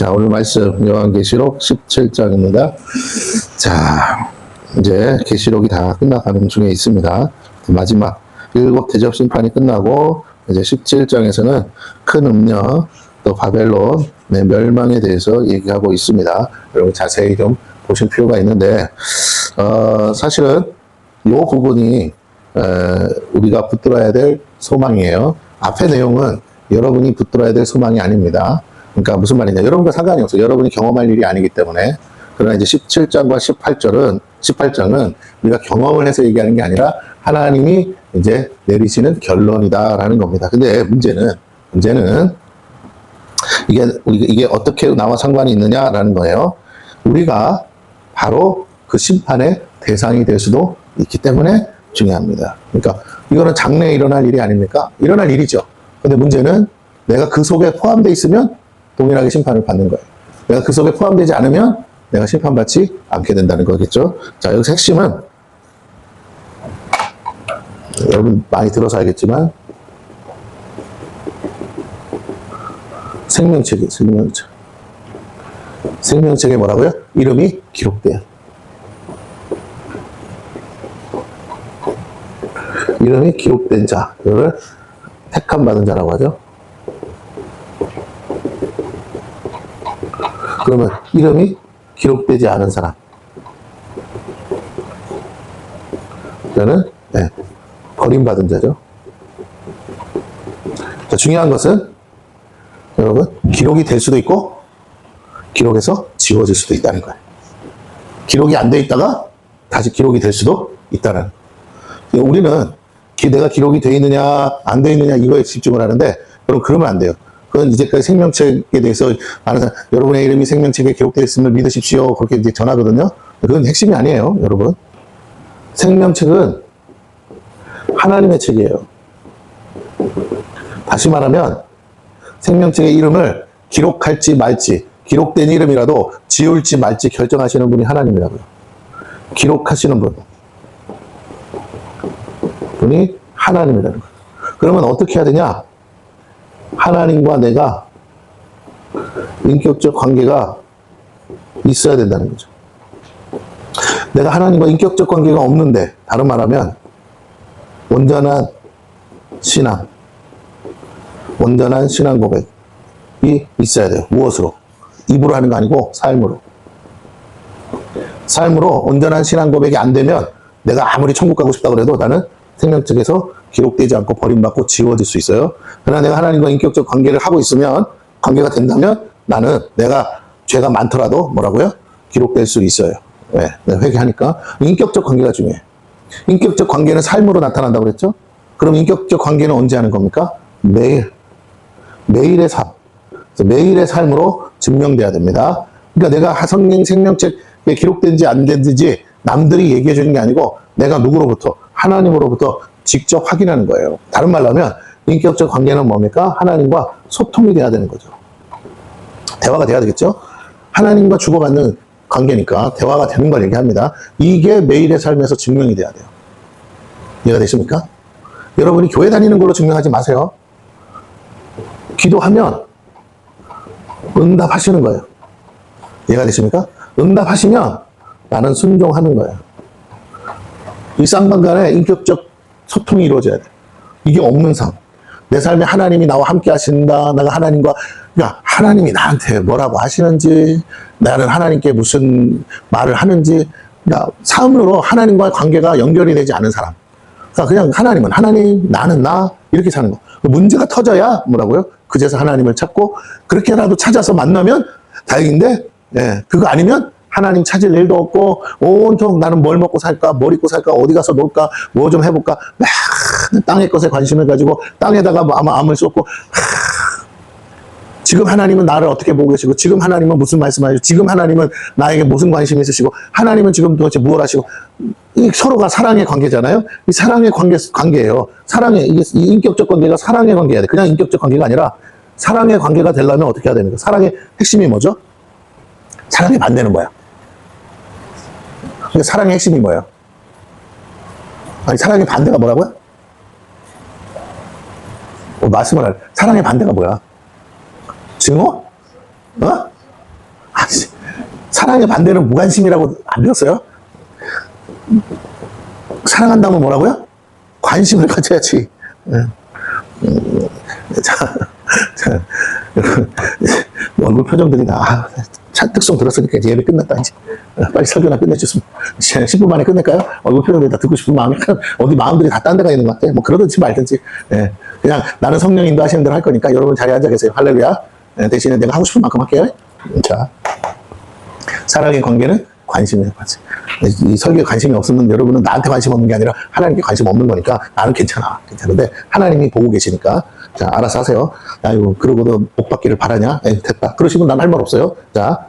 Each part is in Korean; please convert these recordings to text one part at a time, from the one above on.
자, 오늘 말씀 요한계시록 17장입니다. 자, 이제 계시록이 다 끝나가는 중에 있습니다. 마지막 7 대접 심판이 끝나고 이제 17장에서는 큰 음녀 또 바벨론의 멸망에 대해서 얘기하고 있습니다. 여러분 자세히 좀 보실 필요가 있는데 사실은 이 부분이 우리가 붙들어야 될 소망이에요. 앞의 내용은 여러분이 붙들어야 될 소망이 아닙니다. 그러니까 무슨 말이냐, 여러분과 상관이 없어요. 여러분이 경험할 일이 아니기 때문에. 그러나 이제 17장과 18장은 우리가 경험을 해서 얘기하는 게 아니라 하나님이 이제 내리시는 결론이다라는 겁니다. 근데 문제는 이게 어떻게 나와 상관이 있느냐라는 거예요. 우리가 바로 그 심판의 대상이 될 수도 있기 때문에 중요합니다. 그러니까 이거는 장래에 일어날 일이 아닙니까? 일어날 일이죠. 근데 문제는 내가 그 속에 포함되어 있으면 동일하게 심판을 받는 거예요. 내가 그 속에 포함되지 않으면 내가 심판받지 않게 된다는 거겠죠. 자, 여기서 핵심은 여러분 많이 들어서 알겠지만 생명책에 뭐라고요? 이름이 기록돼요. 이름이 기록된 자, 이거를 택함 받은 자라고 하죠. 그러면 이름이 기록되지 않은 사람, 저는 버림받은 자죠. 자, 중요한 것은 여러분 기록이 될 수도 있고 기록에서 지워질 수도 있다는 거예요. 기록이 안 돼 있다가 다시 기록이 될 수도 있다는 거예요. 우리는 내가 기록이 돼 있느냐 안 돼 있느냐 이거에 집중을 하는데 그러면 안 돼요. 그건 이제까지 생명책에 대해서 많은 사람, 여러분의 이름이 생명책에 기록되어 있음을 믿으십시오. 그렇게 이제 전하거든요. 그건 핵심이 아니에요, 여러분. 생명책은 하나님의 책이에요. 다시 말하면 생명책의 이름을 기록할지 말지, 기록된 이름이라도 지울지 말지 결정하시는 분이 하나님이라고요. 기록하시는 분이 하나님이라는 거예요. 그러면 어떻게 해야 되냐? 하나님과 내가 인격적 관계가 있어야 된다는 거죠. 내가 하나님과 인격적 관계가 없는데, 다른 말하면 온전한 신앙 고백이 있어야 돼요. 무엇으로? 입으로 하는 거 아니고 삶으로 온전한 신앙 고백이 안 되면 내가 아무리 천국 가고 싶다고 해도 나는 생명책에서 기록되지 않고 버림받고 지워질 수 있어요. 그러나 내가 하나님과 인격적 관계를 하고 있으면, 관계가 된다면 나는 내가 죄가 많더라도 뭐라고요? 기록될 수 있어요. 왜? 내가 회개하니까. 인격적 관계가 중요해. 인격적 관계는 삶으로 나타난다고 그랬죠? 그럼 인격적 관계는 언제 하는 겁니까? 매일의 삶. 매일의 삶으로 증명돼야 됩니다. 그러니까 내가 성령 생명책에 기록된지 안 된지 남들이 얘기해 주는 게 아니고 내가 누구로부터? 하나님으로부터 직접 확인하는 거예요. 다른 말로 하면 인격적 관계는 뭡니까? 하나님과 소통이 돼야 되는 거죠. 대화가 돼야 되겠죠? 하나님과 주고받는 관계니까 대화가 되는 걸 얘기합니다. 이게 매일의 삶에서 증명이 돼야 돼요. 이해가 되십니까? 여러분이 교회 다니는 걸로 증명하지 마세요. 기도하면 응답하시는 거예요. 이해가 되십니까? 응답하시면 나는 순종하는 거예요. 이 쌍방 간에 인격적 소통이 이루어져야 돼. 이게 없는 삶. 내 삶에 하나님이 나와 함께 하신다. 내가 하나님과, 그러니까 하나님이 나한테 뭐라고 하시는지, 나는 하나님께 무슨 말을 하는지, 그러니까 삶으로 하나님과의 관계가 연결이 되지 않은 사람. 그러니까 그냥 하나님은 하나님, 나는 나, 이렇게 사는 거. 문제가 터져야 뭐라고요? 그제서 하나님을 찾고, 그렇게라도 찾아서 만나면 다행인데, 그거 아니면 하나님 찾을 일도 없고 온통 나는 뭘 먹고 살까, 뭘 입고 살까, 어디 가서 놀까, 뭐 좀 해볼까, 막 땅의 것에 관심을 가지고 땅에다가 아마 암을 쏟고, 지금 하나님은 나를 어떻게 보고 계시고, 지금 하나님은 무슨 말씀하시고, 지금 하나님은 나에게 무슨 관심이 있으시고, 하나님은 지금 도대체 무엇 하시고, 이 서로가 사랑의 관계잖아요. 이 사랑의 관계예요. 이 인격적 관계가 사랑의 관계야 돼. 그냥 인격적 관계가 아니라 사랑의 관계가 되려면 어떻게 해야 됩니까? 사랑의 핵심이 뭐죠? 사랑의 반대는 뭐야? 사랑의 핵심이 뭐예요? 아니, 사랑의 반대가 뭐라고요? 말씀을 사랑의 반대가 뭐야? 증오? 사랑의 반대는 무관심이라고 안 배웠어요? 사랑한다면 뭐라고요? 관심을 가져야지. 자, 얼굴 표정들이 다, 특송 들었으니까 이제 예배 끝났다, 이제. 빨리 설교나 끝내줬으면. 10분 만에 끝낼까요? 얼굴 표정들이 다 듣고 싶은 마음이, 어디 마음들이 다 딴 데가 있는 것 같아. 뭐 그러든지 말든지. 예. 그냥 나는 성령 인도하시는 대로 할 거니까 여러분 자리에 앉아 계세요. 할렐루야. 예, 대신에 내가 하고 싶은 만큼 할게요. 자. 사랑의 관계는 관심이에요, 관심. 이 설교에 관심이 없으면 여러분은 나한테 관심 없는 게 아니라 하나님께 관심 없는 거니까 나는 괜찮아. 괜찮은데 하나님이 보고 계시니까 자, 알아서 하세요. 아이고, 그러고도 복 받기를 바라냐? 에이, 됐다. 그러시면 난 할 말 없어요. 자,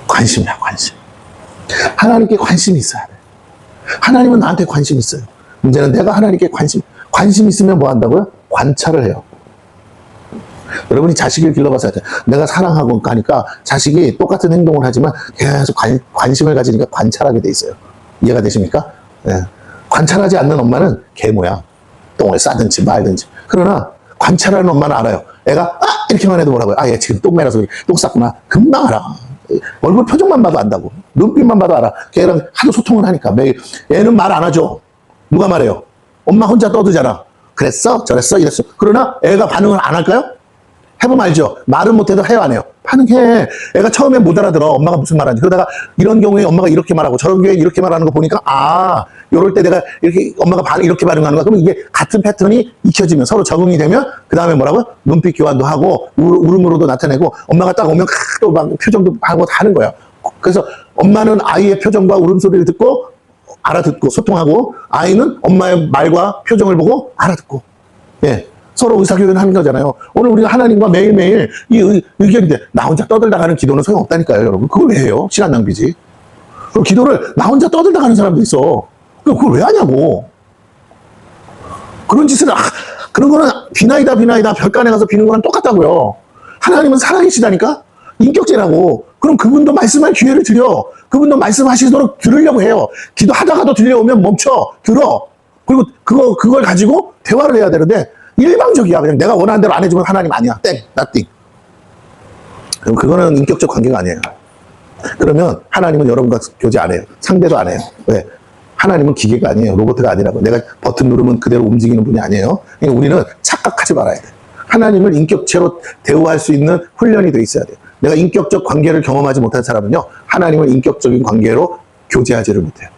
관심이야, 관심. 하나님께 관심이 있어야 돼. 하나님은 나한테 관심 있어요. 문제는 내가 하나님께 관심 있으면 뭐 한다고요? 관찰을 해요. 여러분이 자식을 길러봤어야 돼. 내가 사랑하고 가니까 자식이 똑같은 행동을 하지만 계속 관심을 가지니까 관찰하게 돼 있어요. 이해가 되십니까? 네. 관찰하지 않는 엄마는 개모야. 똥을 싸든지 말든지. 그러나 관찰하는 엄마는 알아요. 애가 이렇게만 해도 뭐라고요? 얘 지금 똥 매라서 똥 쌌구나. 금방 알아. 얼굴 표정만 봐도 안다고. 눈빛만 봐도 알아. 걔랑 하도 소통을 하니까 매일. 얘는 말 안 하죠. 누가 말해요? 엄마 혼자 떠들잖아. 그랬어? 저랬어? 이랬어. 그러나 애가 반응을 안 할까요? 해보면 알죠? 말은 못해도 해요, 안 해요? 반응해. 애가 처음에 못 알아들어. 엄마가 무슨 말하는지. 그러다가 이런 경우에 엄마가 이렇게 말하고 저런 경우에 이렇게 말하는 거 보니까 요럴 때 내가 이렇게 엄마가 이렇게 반응하는 거야. 그러면 이게 같은 패턴이 익혀지면 서로 적응이 되면 그 다음에 뭐라고? 눈빛 교환도 하고 울음으로도 나타내고 엄마가 딱 오면 또 막 표정도 하고 다 하는 거야. 그래서 엄마는 아이의 표정과 울음소리를 듣고 알아듣고 소통하고 아이는 엄마의 말과 표정을 보고 알아듣고 예. 서로 의사결정을 하는 거잖아요. 오늘 우리가 하나님과 매일매일 이 의견인데 나 혼자 떠들다 가는 기도는 소용없다니까요, 여러분. 그걸 왜 해요? 시간 낭비지. 그럼 기도를 나 혼자 떠들다 가는 사람도 있어. 그걸 왜 하냐고. 그런 짓을, 그런 거는 비나이다 별간에 가서 비는 거랑 똑같다고요. 하나님은 사랑이시다니까? 인격제라고. 그럼 그분도 말씀할 기회를 드려. 그분도 말씀하시도록 들으려고 해요. 기도하다가도 들려오면 멈춰. 들어. 그리고 그걸 가지고 대화를 해야 되는데 일방적이야. 그냥 내가 원하는 대로 안 해주면 하나님 아니야. 땡, 나띵. 그럼 그거는 인격적 관계가 아니에요. 그러면 하나님은 여러분과 교제 안 해요. 상대도 안 해요. 왜? 하나님은 기계가 아니에요. 로봇가 아니라고. 내가 버튼 누르면 그대로 움직이는 분이 아니에요. 그러니까 우리는 착각하지 말아야 돼. 하나님을 인격체로 대우할 수 있는 훈련이 돼 있어야 돼요. 내가 인격적 관계를 경험하지 못한 사람은요, 하나님을 인격적인 관계로 교제하지를 못해요.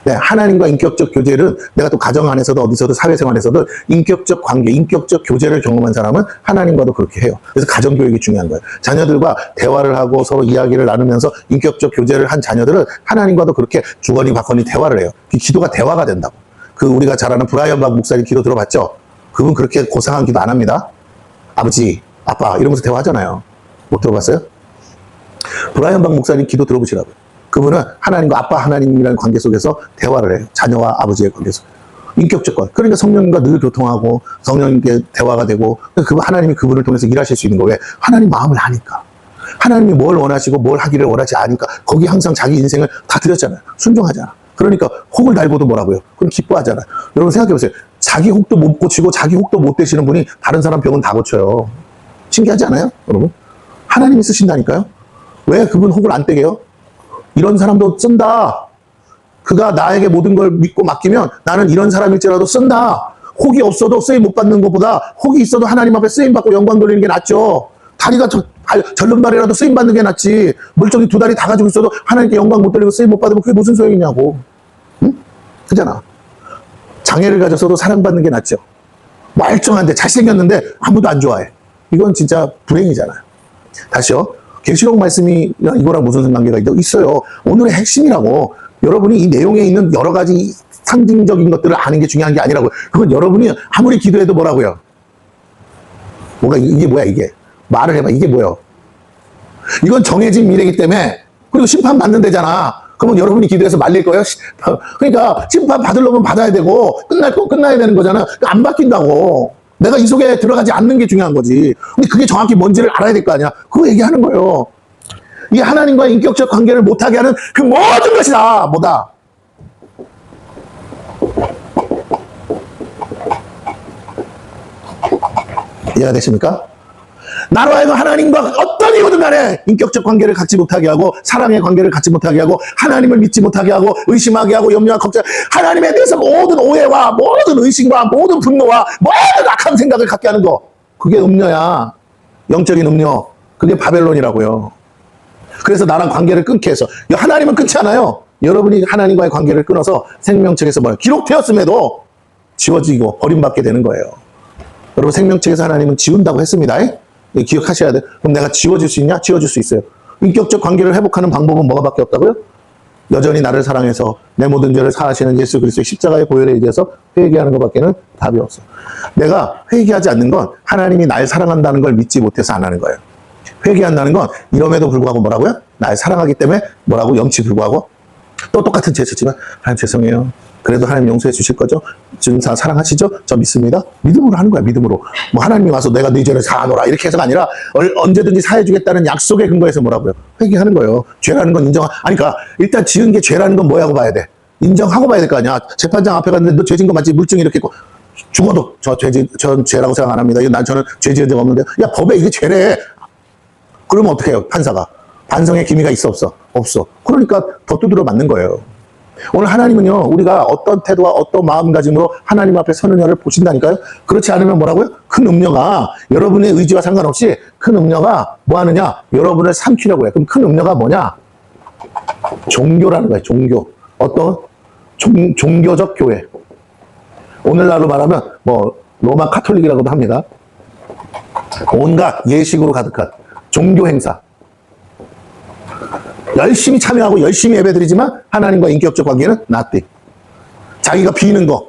네, 하나님과 인격적 교제를 내가 또 가정 안에서도 어디서도 사회생활에서도 인격적 관계, 인격적 교제를 경험한 사람은 하나님과도 그렇게 해요. 그래서 가정교육이 중요한 거예요. 자녀들과 대화를 하고 서로 이야기를 나누면서 인격적 교제를 한 자녀들은 하나님과도 그렇게 주거니 받거니 대화를 해요. 기도가 대화가 된다고. 우리가 잘 아는 브라이언 박 목사님 기도 들어봤죠? 그분 그렇게 고상한 기도 안 합니다. 아버지, 아빠 이러면서 대화하잖아요. 못 들어봤어요? 브라이언 박 목사님 기도 들어보시라고요. 그분은 하나님과 아빠 하나님이라는 관계 속에서 대화를 해요. 자녀와 아버지의 관계 속. 인격적 관계. 그러니까 성령님과 늘 교통하고 성령님께 대화가 되고 하나님이 그분을 통해서 일하실 수 있는 거예요. 왜? 하나님 마음을 아니까. 하나님이 뭘 원하시고 뭘 하기를 원하지 않으니까 거기 항상 자기 인생을 다 드렸잖아요. 순종하잖아. 그러니까 혹을 달고도 뭐라고요? 그럼 기뻐하잖아. 여러분 생각해보세요. 자기 혹도 못 고치고 자기 혹도 못 되시는 분이 다른 사람 병은 다 고쳐요. 신기하지 않아요? 여러분? 하나님이 쓰신다니까요? 왜 그분 혹을 안 떼게요? 이런 사람도 쓴다. 그가 나에게 모든 걸 믿고 맡기면 나는 이런 사람일지라도 쓴다. 혹이 없어도 쓰임 못 받는 것보다 혹이 있어도 하나님 앞에 쓰임 받고 영광 돌리는 게 낫죠. 다리가 절름발이라도 쓰임 받는 게 낫지. 물정이 2다리 다 가지고 있어도 하나님께 영광 못 돌리고 쓰임 못 받으면 그게 무슨 소용이냐고. 응? 그잖아. 장애를 가졌어도 사랑받는 게 낫죠. 멀쩡한데 잘생겼는데 아무도 안 좋아해. 이건 진짜 불행이잖아요. 다시요. 계시록 말씀이 이거랑 무슨 관계가 있어요. 오늘의 핵심이라고. 여러분이 이 내용에 있는 여러 가지 상징적인 것들을 아는 게 중요한 게 아니라고. 그건 여러분이 아무리 기도해도 뭐라고요? 이게 뭐야 이게? 말을 해봐. 이게 뭐예요? 이건 정해진 미래이기 때문에. 그리고 심판 받는 데잖아. 그러면 여러분이 기도해서 말릴 거예요? 그러니까 심판 받으려면 받아야 되고 끝날 거 끝나야 되는 거잖아. 안 바뀐다고. 내가 이 속에 들어가지 않는 게 중요한 거지. 근데 그게 정확히 뭔지를 알아야 될 거 아니야. 그거 얘기하는 거예요. 이게 하나님과 인격적 관계를 못하게 하는 그 모든 것이다. 뭐다? 이해가 되십니까? 나로 하여금 하나님과 어떤 이유든 간에 인격적 관계를 갖지 못하게 하고 사랑의 관계를 갖지 못하게 하고 하나님을 믿지 못하게 하고 의심하게 하고 염려와 걱정, 하나님에 대해서 모든 오해와 모든 의심과 모든 분노와 모든 악한 생각을 갖게 하는 거, 그게 음녀야. 영적인 음녀. 그게 바벨론이라고요. 그래서 나랑 관계를 끊게 해서, 하나님은 끊지 않아요. 여러분이 하나님과의 관계를 끊어서 생명책에서 뭐예요? 기록되었음에도 지워지고 버림받게 되는 거예요. 여러분, 생명책에서 하나님은 지운다고 했습니다. 기억하셔야 돼요. 그럼 내가 지워질 수 있냐? 지워질 수 있어요. 인격적 관계를 회복하는 방법은 뭐가 밖에 없다고요? 여전히 나를 사랑해서 내 모든 죄를 사하시는 예수 그리스도의 십자가의 보혈에 의해서 회개하는 것밖에는 답이 없어요. 내가 회개하지 않는 건 하나님이 날 사랑한다는 걸 믿지 못해서 안 하는 거예요. 회개한다는 건 이럼에도 불구하고 뭐라고요? 날 사랑하기 때문에 뭐라고? 염치 불구하고 또 똑같은 죄 짓지만 하나님 죄송해요. 그래도 하나님 용서해 주실 거죠? 지금 사랑하시죠? 저 믿습니다. 믿음으로 하는 거야. 믿음으로. 뭐 하나님이 와서 내가 네 죄를 사하노라 이렇게 해서가 아니라 언제든지 사해 주겠다는 약속의 근거에서 뭐라고요? 회개하는 거예요. 죄라는 건 아니 그러니까 일단 지은 게 죄라는 건 뭐라고 봐야 돼? 인정하고 봐야 될 거 아니야. 재판장 앞에 갔는데 너 죄 진 거 맞지? 물증이 이렇게 있고 죽어도 전 죄라고 생각 안 합니다. 저는 죄 지은 적 없는데. 야, 법에 이게 죄래. 그러면 어떻게 해요? 판사가. 반성의 기미가 있어 없어? 없어. 그러니까 더 두드려 맞는 거예요. 오늘 하나님은요, 우리가 어떤 태도와 어떤 마음가짐으로 하나님 앞에 서느냐를 보신다니까요. 그렇지 않으면 뭐라고요? 큰 음녀가 여러분의 의지와 상관없이 큰 음녀가 뭐 하느냐? 여러분을 삼키려고 해. 그럼 큰 음녀가 뭐냐? 종교라는 거예요. 종교. 어떤 종교적 교회. 오늘날로 말하면 뭐 로마 카톨릭이라고도 합니다. 온갖 예식으로 가득한 종교 행사. 열심히 참여하고 열심히 예배드리지만 하나님과 인격적 관계는 nothing. 자기가 비는 거,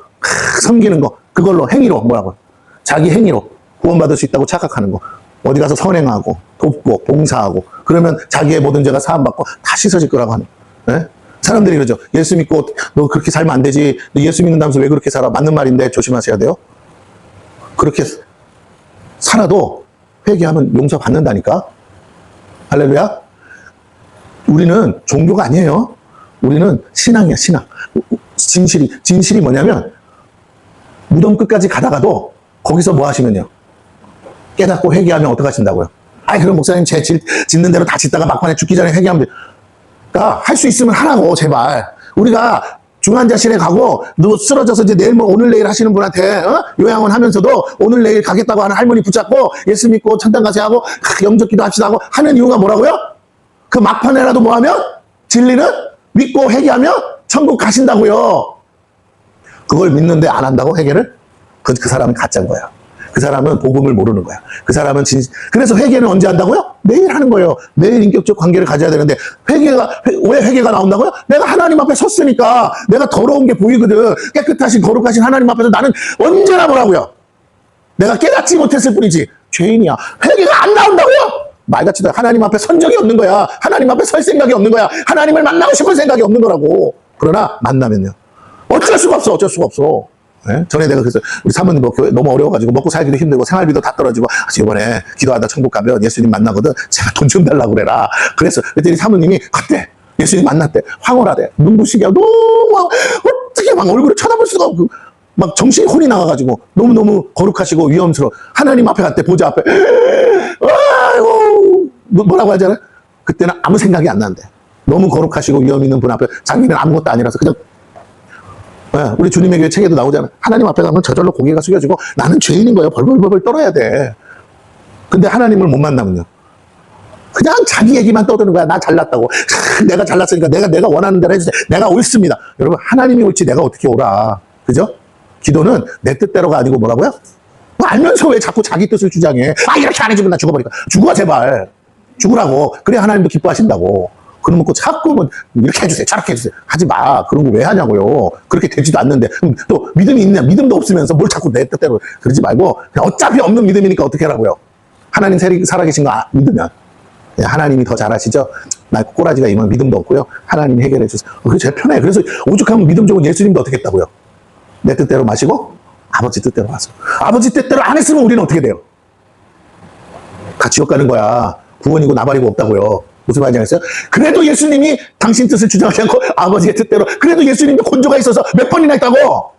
섬기는 거, 그걸로 행위로 뭐라고? 자기 행위로 구원받을 수 있다고 착각하는 거. 어디 가서 선행하고 돕고 봉사하고 그러면 자기의 모든 죄가 사함받고 다 씻어질 거라고 하는. 네? 사람들이 그러죠. 예수 믿고 너 그렇게 살면 안 되지. 너 예수 믿는다면서 왜 그렇게 살아? 맞는 말인데 조심하셔야 돼요. 그렇게 살아도 회개하면 용서받는다니까. 할렐루야. 우리는 종교가 아니에요. 우리는 신앙이야, 신앙. 진실이 뭐냐면, 무덤 끝까지 가다가도 거기서 뭐 하시면요. 깨닫고 회개하면 어떡 하신다고요? 아이, 그럼 목사님 죄 짓는 대로 다 짓다가 막판에 죽기 전에 회개하면 돼. 그러니까 할 수 있으면 하라고, 제발. 우리가 중환자실에 가고, 너 쓰러져서 이제 내일 뭐 오늘 내일 하시는 분한테, 요양원 하면서도 오늘 내일 가겠다고 하는 할머니 붙잡고, 예수 믿고 천당 가세 하고, 영접 기도 합시다 하고 하는 이유가 뭐라고요? 그 막판에라도 뭐 하면? 진리는 믿고 회개하면 천국 가신다고요. 그걸 믿는데 안 한다고 회개를? 그 사람은 가짜인 거야. 그 사람은 복음을 모르는 거야. 그 사람은 그래서 회개는 언제 한다고요? 매일 하는 거예요. 매일 인격적 관계를 가져야 되는데 왜 회개가 나온다고요? 내가 하나님 앞에 섰으니까 내가 더러운 게 보이거든. 깨끗하신 거룩하신 하나님 앞에서 나는 언제나 뭐라고요? 내가 깨닫지 못했을 뿐이지 죄인이야. 회개가 안 나온다고요? 말같지도 하나님 앞에 선 적이 없는 거야. 하나님 앞에 설 생각이 없는 거야. 하나님을 만나고 싶은 생각이 없는 거라고. 그러나 만나면요. 어쩔 수가 없어. 어쩔 수가 없어. 네? 전에 내가 그래서 우리 사모님 뭐 교회 너무 어려워가지고 먹고 살기도 힘들고 생활비도 다 떨어지고 이번에 기도하다 천국 가면 예수님 만나거든. 제가 돈 좀 달라고 그래라. 그랬더니 사모님이 그때 예수님 만났대. 황홀하대. 눈부시게 너무 어떻게 막 얼굴을 쳐다볼 수가 없고 막 정신이 혼이 나가가지고 너무너무 거룩하시고 위험스러워. 하나님 앞에 갔대. 보좌 앞에. 아이고 뭐라고 하잖아요. 그때는 아무 생각이 안 난대. 너무 거룩하시고 위험 있는 분 앞에 자기는 아무것도 아니라서 그냥 우리 주님의 교회 책에도 나오잖아요. 하나님 앞에 가면 저절로 고개가 숙여지고 나는 죄인인 거예요. 벌벌벌 떨어야 돼. 근데 하나님을 못 만나면요. 그냥 자기 얘기만 떠드는 거야. 나 잘났다고. 내가 잘났으니까 내가 원하는 대로 해주세요. 내가 옳습니다. 여러분 하나님이 옳지 내가 어떻게 옳아. 그죠? 기도는 내 뜻대로가 아니고 뭐라고요? 알면서 왜 자꾸 자기 뜻을 주장해? 이렇게 안 해주면 나 죽어버리니까. 죽어 제발. 죽으라고. 그래 하나님도 기뻐하신다고. 그러면 그 자꾸 뭐 이렇게 해주세요. 저렇게 해주세요. 하지 마. 그런 거 왜 하냐고요. 그렇게 되지도 않는데. 또 믿음이 있냐. 믿음도 없으면서 뭘 자꾸 내 뜻대로 그러지 말고 그냥 어차피 없는 믿음이니까 어떻게 하라고요. 하나님 살아계신 거 믿으면. 하나님이 더 잘하시죠. 나 꼬라지가 이만 믿음도 없고요. 하나님 해결해 주세요. 그게 제일 편해. 그래서 오죽하면 믿음 좋은 예수님도 어떻게 했다고요. 내 뜻대로 마시고 아버지 뜻대로 하세요. 아버지 뜻대로 안 했으면 우리는 어떻게 돼요? 다 지옥 가는 거야. 구원이고 나발이고 없다고요. 무슨 말인지 알겠어요? 그래도 예수님이 당신 뜻을 주장하지 않고 아버지의 뜻대로 그래도 예수님도 곤조가 있어서 몇 번이나 했다고.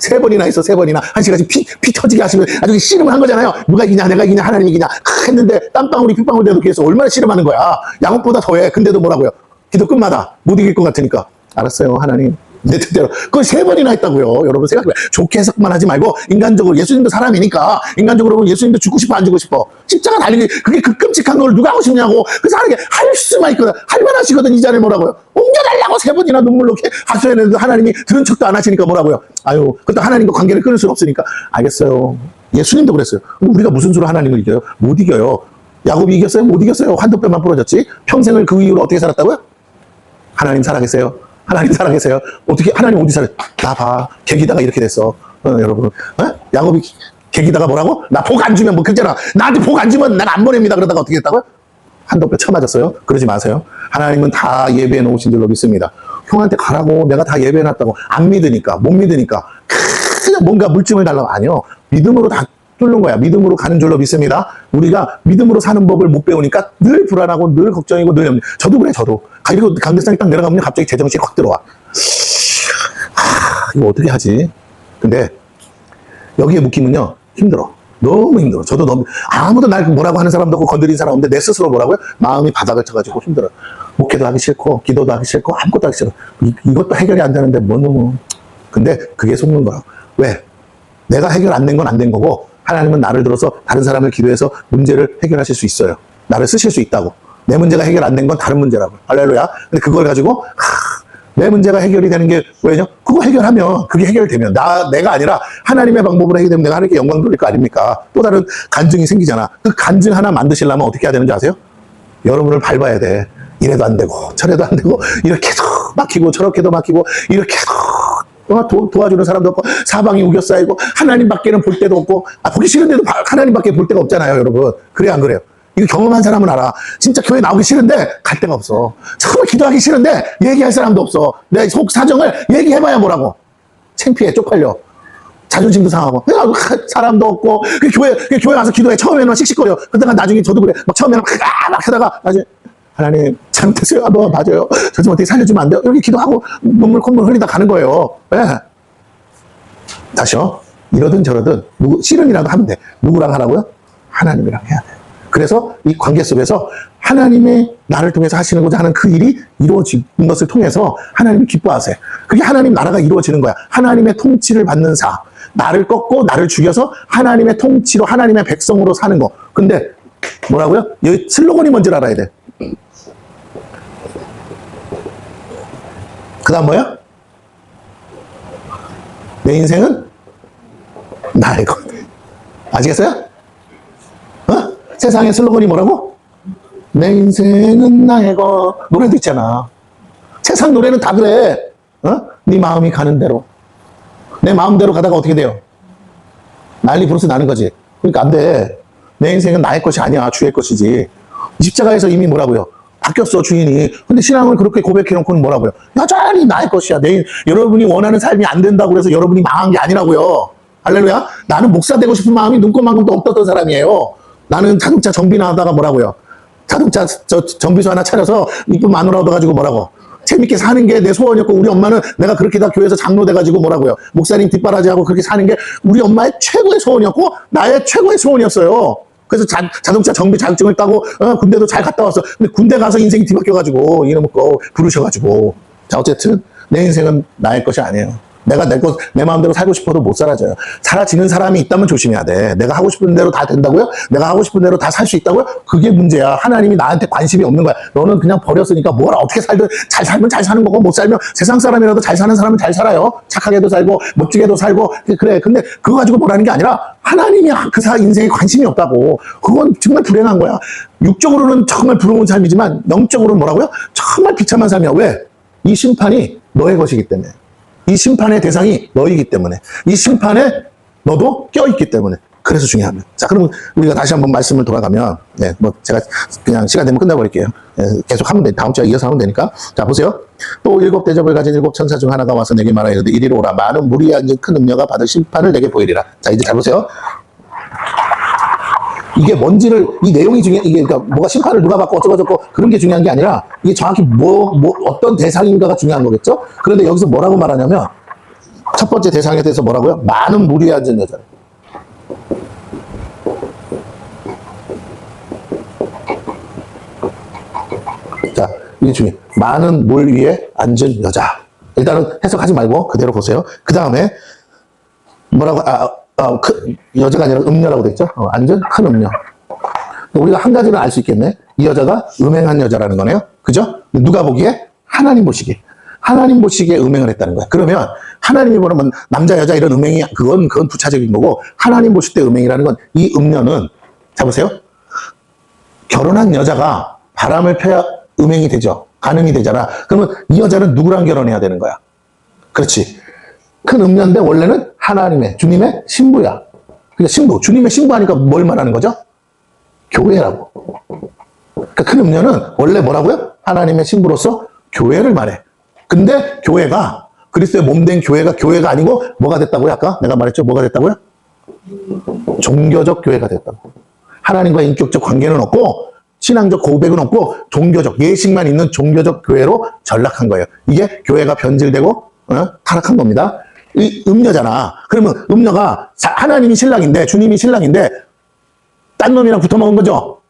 세 번이나 했어, 세 번이나. 한 시간씩 피 터지게 하시면 아주 씨름을 한 거잖아요. 누가 이기냐, 내가 이기냐, 하나님이 이기냐. 했는데 땀방울이 핏방울 돼도 계속 얼마나 씨름하는 거야. 양옥보다 더해. 근데도 뭐라고요? 기도 끝마다 못 이길 것 같으니까. 알았어요, 하나님. 내 뜻대로. 그걸 세 번이나 했다고요. 여러분 생각해봐요. 좋게 해석만 하지 말고 인간적으로 예수님도 사람이니까 인간적으로 보면 예수님도 죽고 싶어 안 죽고 싶어. 십자가 달리기 그게 그 끔찍한 걸 누가 하고 싶냐고. 그래서 하는 게 할 수만 있거든. 할 만하시거든. 이 자리에 뭐라고요? 옮겨달라고 세 번이나 눈물로 이렇게 하소연했는데 하나님이 들은 척도 안 하시니까 뭐라고요? 아유 그것도 하나님과 관계를 끊을 수는 없으니까. 알겠어요. 예수님도 그랬어요. 우리가 무슨 수로 하나님을 이겨요? 못 이겨요. 야곱이 이겼어요? 못 이겼어요. 환도뼈만 부러졌지. 평생을 그 이후로 어떻게 살았다고요? 하나님 살아계세요. 하나님 살아계세요. 어떻게 하나님 어디 살아? 나 봐. 계기다가 이렇게 됐어. 여러분. 야곱이 계기다가 뭐라고? 나 복 안 주면 뭐 그랬잖아. 나한테 복 안 주면 난 안 보냅니다. 그러다가 어떻게 됐다고요? 한도뼈 쳐맞았어요. 그러지 마세요. 하나님은 다 예배해 놓으신 줄로 믿습니다. 형한테 가라고 내가 다 예배해 놨다고 안 믿으니까 못 믿으니까 그냥 뭔가 물증을 달라고. 아니요. 믿음으로 다 뚫는 거야. 믿음으로 가는 줄로 믿습니다. 우리가 믿음으로 사는 법을 못 배우니까 늘 불안하고 늘 걱정이고 늘 염려. 저도 그래, 저도. 그리고 강대상이 딱 내려가면 갑자기 제정신이 확 들어와. 이거 어떻게 하지? 근데 여기에 묶이면요, 힘들어. 너무 힘들어. 저도 너무, 아무도 날 뭐라고 하는 사람도 없고 건드린 사람 없는데 내 스스로 뭐라고요? 마음이 바닥을 쳐가지고 힘들어. 목회도 하기 싫고, 기도도 하기 싫고, 아무것도 하기 싫어. 이것도 해결이 안 되는데 뭐. 근데 그게 속는 거야. 왜? 내가 해결 안 된 건 안 된 거고, 하나님은 나를 들어서 다른 사람을 기도해서 문제를 해결하실 수 있어요. 나를 쓰실 수 있다고. 내 문제가 해결 안 된 건 다른 문제라고. 할렐루야. 근데 그걸 가지고 내 문제가 해결이 되는 게 왜냐? 그거 해결하면 그게 해결되면 내가 아니라 하나님의 방법으로 해결되면 내가 하나님께 영광 돌릴 거 아닙니까? 또 다른 간증이 생기잖아. 그 간증 하나 만드시려면 어떻게 해야 되는지 아세요? 여러분을 밟아야 돼. 이래도 안 되고 저래도 안 되고 이렇게도 막히고 저렇게도 막히고 이렇게도 도와주는 사람도 없고 사방이 우겨싸이고 하나님밖에는 볼 데도 없고 보기 싫은데도 하나님밖에 볼 데가 없잖아요, 여러분. 그래요, 안 그래요? 이거 경험한 사람은 알아. 진짜 교회 나오기 싫은데 갈 데가 없어. 정말 기도하기 싫은데 얘기할 사람도 없어. 내 속 사정을 얘기해봐야 뭐라고? 창피해, 쪽팔려. 자존심도 상하고 사람도 없고 교회 가서 기도해. 처음에는 씩씩거려. 그러다가 나중에 저도 그래. 막 처음에는 막 하다가 나중에 하나님 잘못했어요. 맞아요. 저 좀 어떻게 살려주면 안 돼요? 이렇게 기도하고 눈물 콧물 흘리다 가는 거예요. 왜? 다시요. 이러든 저러든 싫은이라도 하면 돼. 누구랑 하라고요? 하나님이랑 해야 돼. 그래서 이 관계 속에서 하나님의 나를 통해서 하시는고자 하는 그 일이 이루어지는 것을 통해서 하나님이 기뻐하세요. 그게 하나님 나라가 이루어지는 거야. 하나님의 통치를 받는 사. 나를 꺾고 나를 죽여서 하나님의 통치로 하나님의 백성으로 사는 거. 근데 뭐라고요? 여기 슬로건이 뭔지 알아야 돼. 그 다음 뭐야? 내 인생은 나의 것. 아시겠어요? 세상의 슬로건이 뭐라고? 내 인생은 나의 것. 노래도 있잖아. 세상 노래는 다 그래. 네 마음이 가는 대로. 내 마음대로 가다가 어떻게 돼요? 난리 부르스 나는 거지. 그러니까 안 돼. 내 인생은 나의 것이 아니야. 주의 것이지. 십자가에서 이미 뭐라고요? 바뀌었어, 주인이. 근데 신앙을 그렇게 고백해놓고는 뭐라고요? 여전히 나의 것이야. 여러분이 원하는 삶이 안 된다고 해서 여러분이 망한 게 아니라고요. 할렐루야? 나는 목사 되고 싶은 마음이 눈꽃만큼도 없었던 사람이에요. 나는 자동차 정비나 하다가 뭐라고요? 자동차 정비소 하나 차려서 이쁜 마누라 얻어가지고 뭐라고? 재밌게 사는 게 내 소원이었고, 우리 엄마는 내가 그렇게 다 교회에서 장로 돼가지고 뭐라고요? 목사님 뒷바라지하고 그렇게 사는 게 우리 엄마의 최고의 소원이었고, 나의 최고의 소원이었어요. 그래서 자동차 정비 자격증을 따고, 군대도 잘 갔다 왔어. 근데 군대 가서 인생이 뒤바뀌어가지고, 이놈의 거 부르셔가지고. 자, 어쨌든, 내 인생은 나의 것이 아니에요. 내가 내 마음대로 살고 싶어도 못 사라져요. 사라지는 사람이 있다면 조심해야 돼. 내가 하고 싶은 대로 다 된다고요? 내가 하고 싶은 대로 다 살 수 있다고요? 그게 문제야. 하나님이 나한테 관심이 없는 거야. 너는 그냥 버렸으니까 뭐라 어떻게 살든 잘 살면 잘 사는 거고, 못 살면 세상 사람이라도 잘 사는 사람은 잘 살아요. 착하게도 살고 멋지게도 살고 그래. 근데 그거 가지고 뭐라는 게 아니라 하나님이 그 인생에 관심이 없다고. 그건 정말 불행한 거야. 육적으로는 정말 부러운 삶이지만 영적으로는 뭐라고요? 정말 비참한 삶이야. 왜? 이 심판이 너의 것이기 때문에. 이 심판의 대상이 너이기 때문에. 이 심판에 너도 껴있기 때문에. 그래서 중요합니다. 자, 그럼 우리가 다시 한번 말씀을 돌아가면, 제가 그냥 시간 되면 끝내버릴게요. 계속 하면 돼. 다음 주에 이어서 하면 되니까. 자, 보세요. 또 7 대접을 가진 7 천사 중 하나가 와서 내게 말하여 이르되 이리로 오라. 많은 무리에 앉은 큰 음녀가 받을 심판을 내게 보이리라. 자, 이제 잘 보세요. 이게 뭔지를, 이 내용이 이게 그러니까 뭐가 심판을 누가 받고 어쩌고 그런 게 중요한 게 아니라 이게 정확히 어떤 대상인가가 중요한 거겠죠? 그런데 여기서 뭐라고 말하냐면 첫 번째 대상에 대해서 뭐라고요? 많은 물 위에 앉은 여자. 자, 이게 중요해요. 많은 물 위에 앉은 여자. 일단은 해석하지 말고 그대로 보세요. 그 다음에 뭐라고, 여자가 아니라 음녀라고 돼 있죠? 앉은 큰 음녀. 우리가 한 가지는 알 수 있겠네. 이 여자가 음행한 여자라는 거네요. 그죠? 누가 보기에? 하나님 보시기에. 하나님 보시기에 음행을 했다는 거야. 그러면 하나님이 보면 남자, 여자 이런 음행이 그건 부차적인 거고, 하나님 보실 때 음행이라는 건 이 음녀는, 자 보세요. 결혼한 여자가 바람을 펴야 음행이 되죠. 가늠이 되잖아. 그러면 이 여자는 누구랑 결혼해야 되는 거야? 그렇지. 큰 음녀인데 원래는 하나님의, 주님의 신부야. 그러니까 신부, 주님의 신부하니까 뭘 말하는 거죠? 교회라고. 그러니까 큰 음녀는 원래 뭐라고요? 하나님의 신부로서 교회를 말해. 근데 교회가, 그리스도의 몸된 교회가 아니고 뭐가 됐다고요? 아까 내가 말했죠? 뭐가 됐다고요? 종교적 교회가 됐다고. 하나님과 인격적 관계는 없고, 신앙적 고백은 없고, 종교적, 예식만 있는 종교적 교회로 전락한 거예요. 이게 교회가 변질되고, 타락한 겁니다. 이 음녀잖아. 그러면 음녀가 하나님이 신랑인데, 주님이 신랑인데, 딴 놈이랑 붙어 먹은 거죠?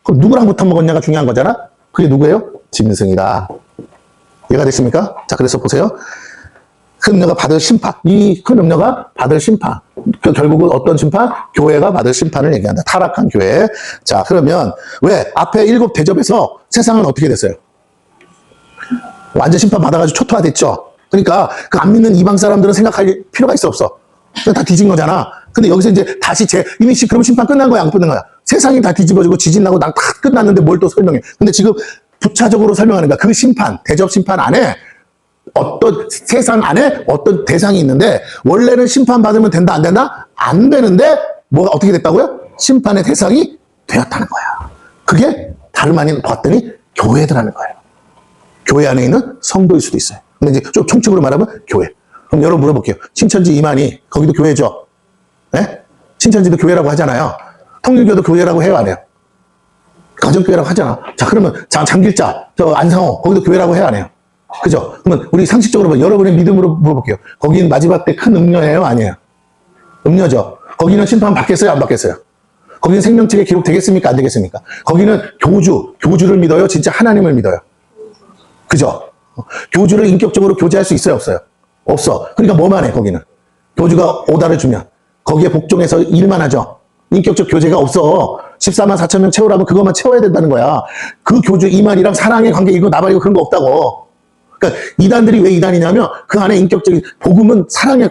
그럼 누구랑 붙어 먹었냐가 중요한 거잖아? 그게 누구예요? 짐승이다. 이해가 됐습니까? 자, 그래서 보세요. 큰 음녀가 받을 심판. 이 큰 음녀가 받을 심판. 결국은 어떤 심판? 교회가 받을 심판을 얘기한다. 타락한 교회. 자, 그러면 왜 앞에 7 대접에서 세상은 어떻게 됐어요? 완전 심판 받아가지고 초토화됐죠. 그러니까 그 안 믿는 이방 사람들은 생각할 필요가 있어 없어? 다 뒤진 거잖아. 근데 여기서 이제 다시 이미 그럼 심판 끝난 거야, 안 끝난 거야? 세상이 다 뒤집어지고 지진 나고 다 끝났는데 뭘 또 설명해? 근데 지금 부차적으로 설명하는 거야. 그 심판, 대접 심판 안에 어떤 세상 안에 어떤 대상이 있는데 원래는 심판받으면 된다 안 된다? 안 되는데 뭐가 어떻게 됐다고요? 심판의 대상이 되었다는 거야. 그게 다름 아닌 봤더니 교회들하는 거예요. 교회 안에 있는 성도일 수도 있어요. 근데 이제 좀 총칙으로 말하면 교회. 그럼 여러분 물어볼게요. 신천지 이만희 거기도 교회죠? 네? 신천지도 교회라고 하잖아요. 통일교도 교회라고 해요, 안 해요? 가정교회라고 하잖아. 자, 그러면 장길자, 저 안상호 거기도 교회라고 해요, 안 해요? 그죠? 그러면 우리 상식적으로 봐. 여러분의 믿음으로 물어볼게요. 거기는 마지막 때 큰 음녀예요? 아니에요? 음녀죠. 거기는 심판 받겠어요? 안 받겠어요? 거기는 생명책에 기록되겠습니까? 안 되겠습니까? 거기는 교주를 믿어요? 진짜 하나님을 믿어요? 그죠? 교주를 인격적으로 교제할 수 있어요? 없어요? 없어. 그러니까 뭐만 해, 거기는? 교주가 오다를 주면 거기에 복종해서 일만 하죠. 인격적 교제가 없어. 14만 4천 명 채우라면 그것만 채워야 된다는 거야. 그 교주 이만이랑 사랑의 관계 이거 나발이고 그런 거 없다고. 그러니까 이단들이 왜 이단이냐면 그 안에 인격적인 복음은 사랑의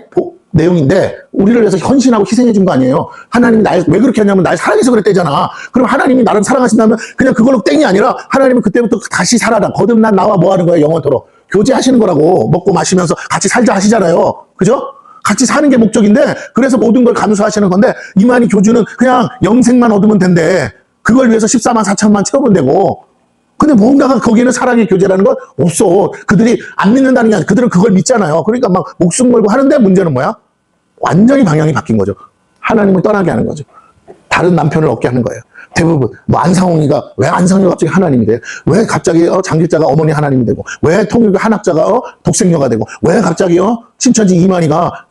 내용인데 우리를 위해서 헌신하고 희생해 준 거 아니에요. 하나님이 날 왜 그렇게 했냐면 날 사랑해서 그랬대잖아. 그럼 하나님이 나를 사랑하신다면 그냥 그걸로 땡이 아니라 하나님은 그때부터 다시 살아라. 거듭난 나와 뭐 하는 거야, 영원토록. 교제하시는 거라고. 먹고 마시면서 같이 살자 하시잖아요. 그죠? 같이 사는 게 목적인데 그래서 모든 걸 감수하시는 건데 이만희 교주는 그냥 영생만 얻으면 된대. 그걸 위해서 14만 4천만 채우면 되고. 근데 뭔가가 거기에는 사랑의 교제라는 건 없어. 그들이 안 믿는다는 게 아니라 그들은 그걸 믿잖아요. 그러니까 막 목숨 걸고 하는데 문제는 뭐야? 완전히 방향이 바뀐 거죠. 하나님을 떠나게 하는 거죠. 다른 남편을 얻게 하는 거예요. 대부분 뭐 안상홍이가 왜 안상홍이가 갑자기 하나님이 돼? 왜 갑자기 장길자가 어머니 하나님이 되고? 왜 통일교 한학자가 독생녀가 되고? 왜 갑자기 신천지 이만희가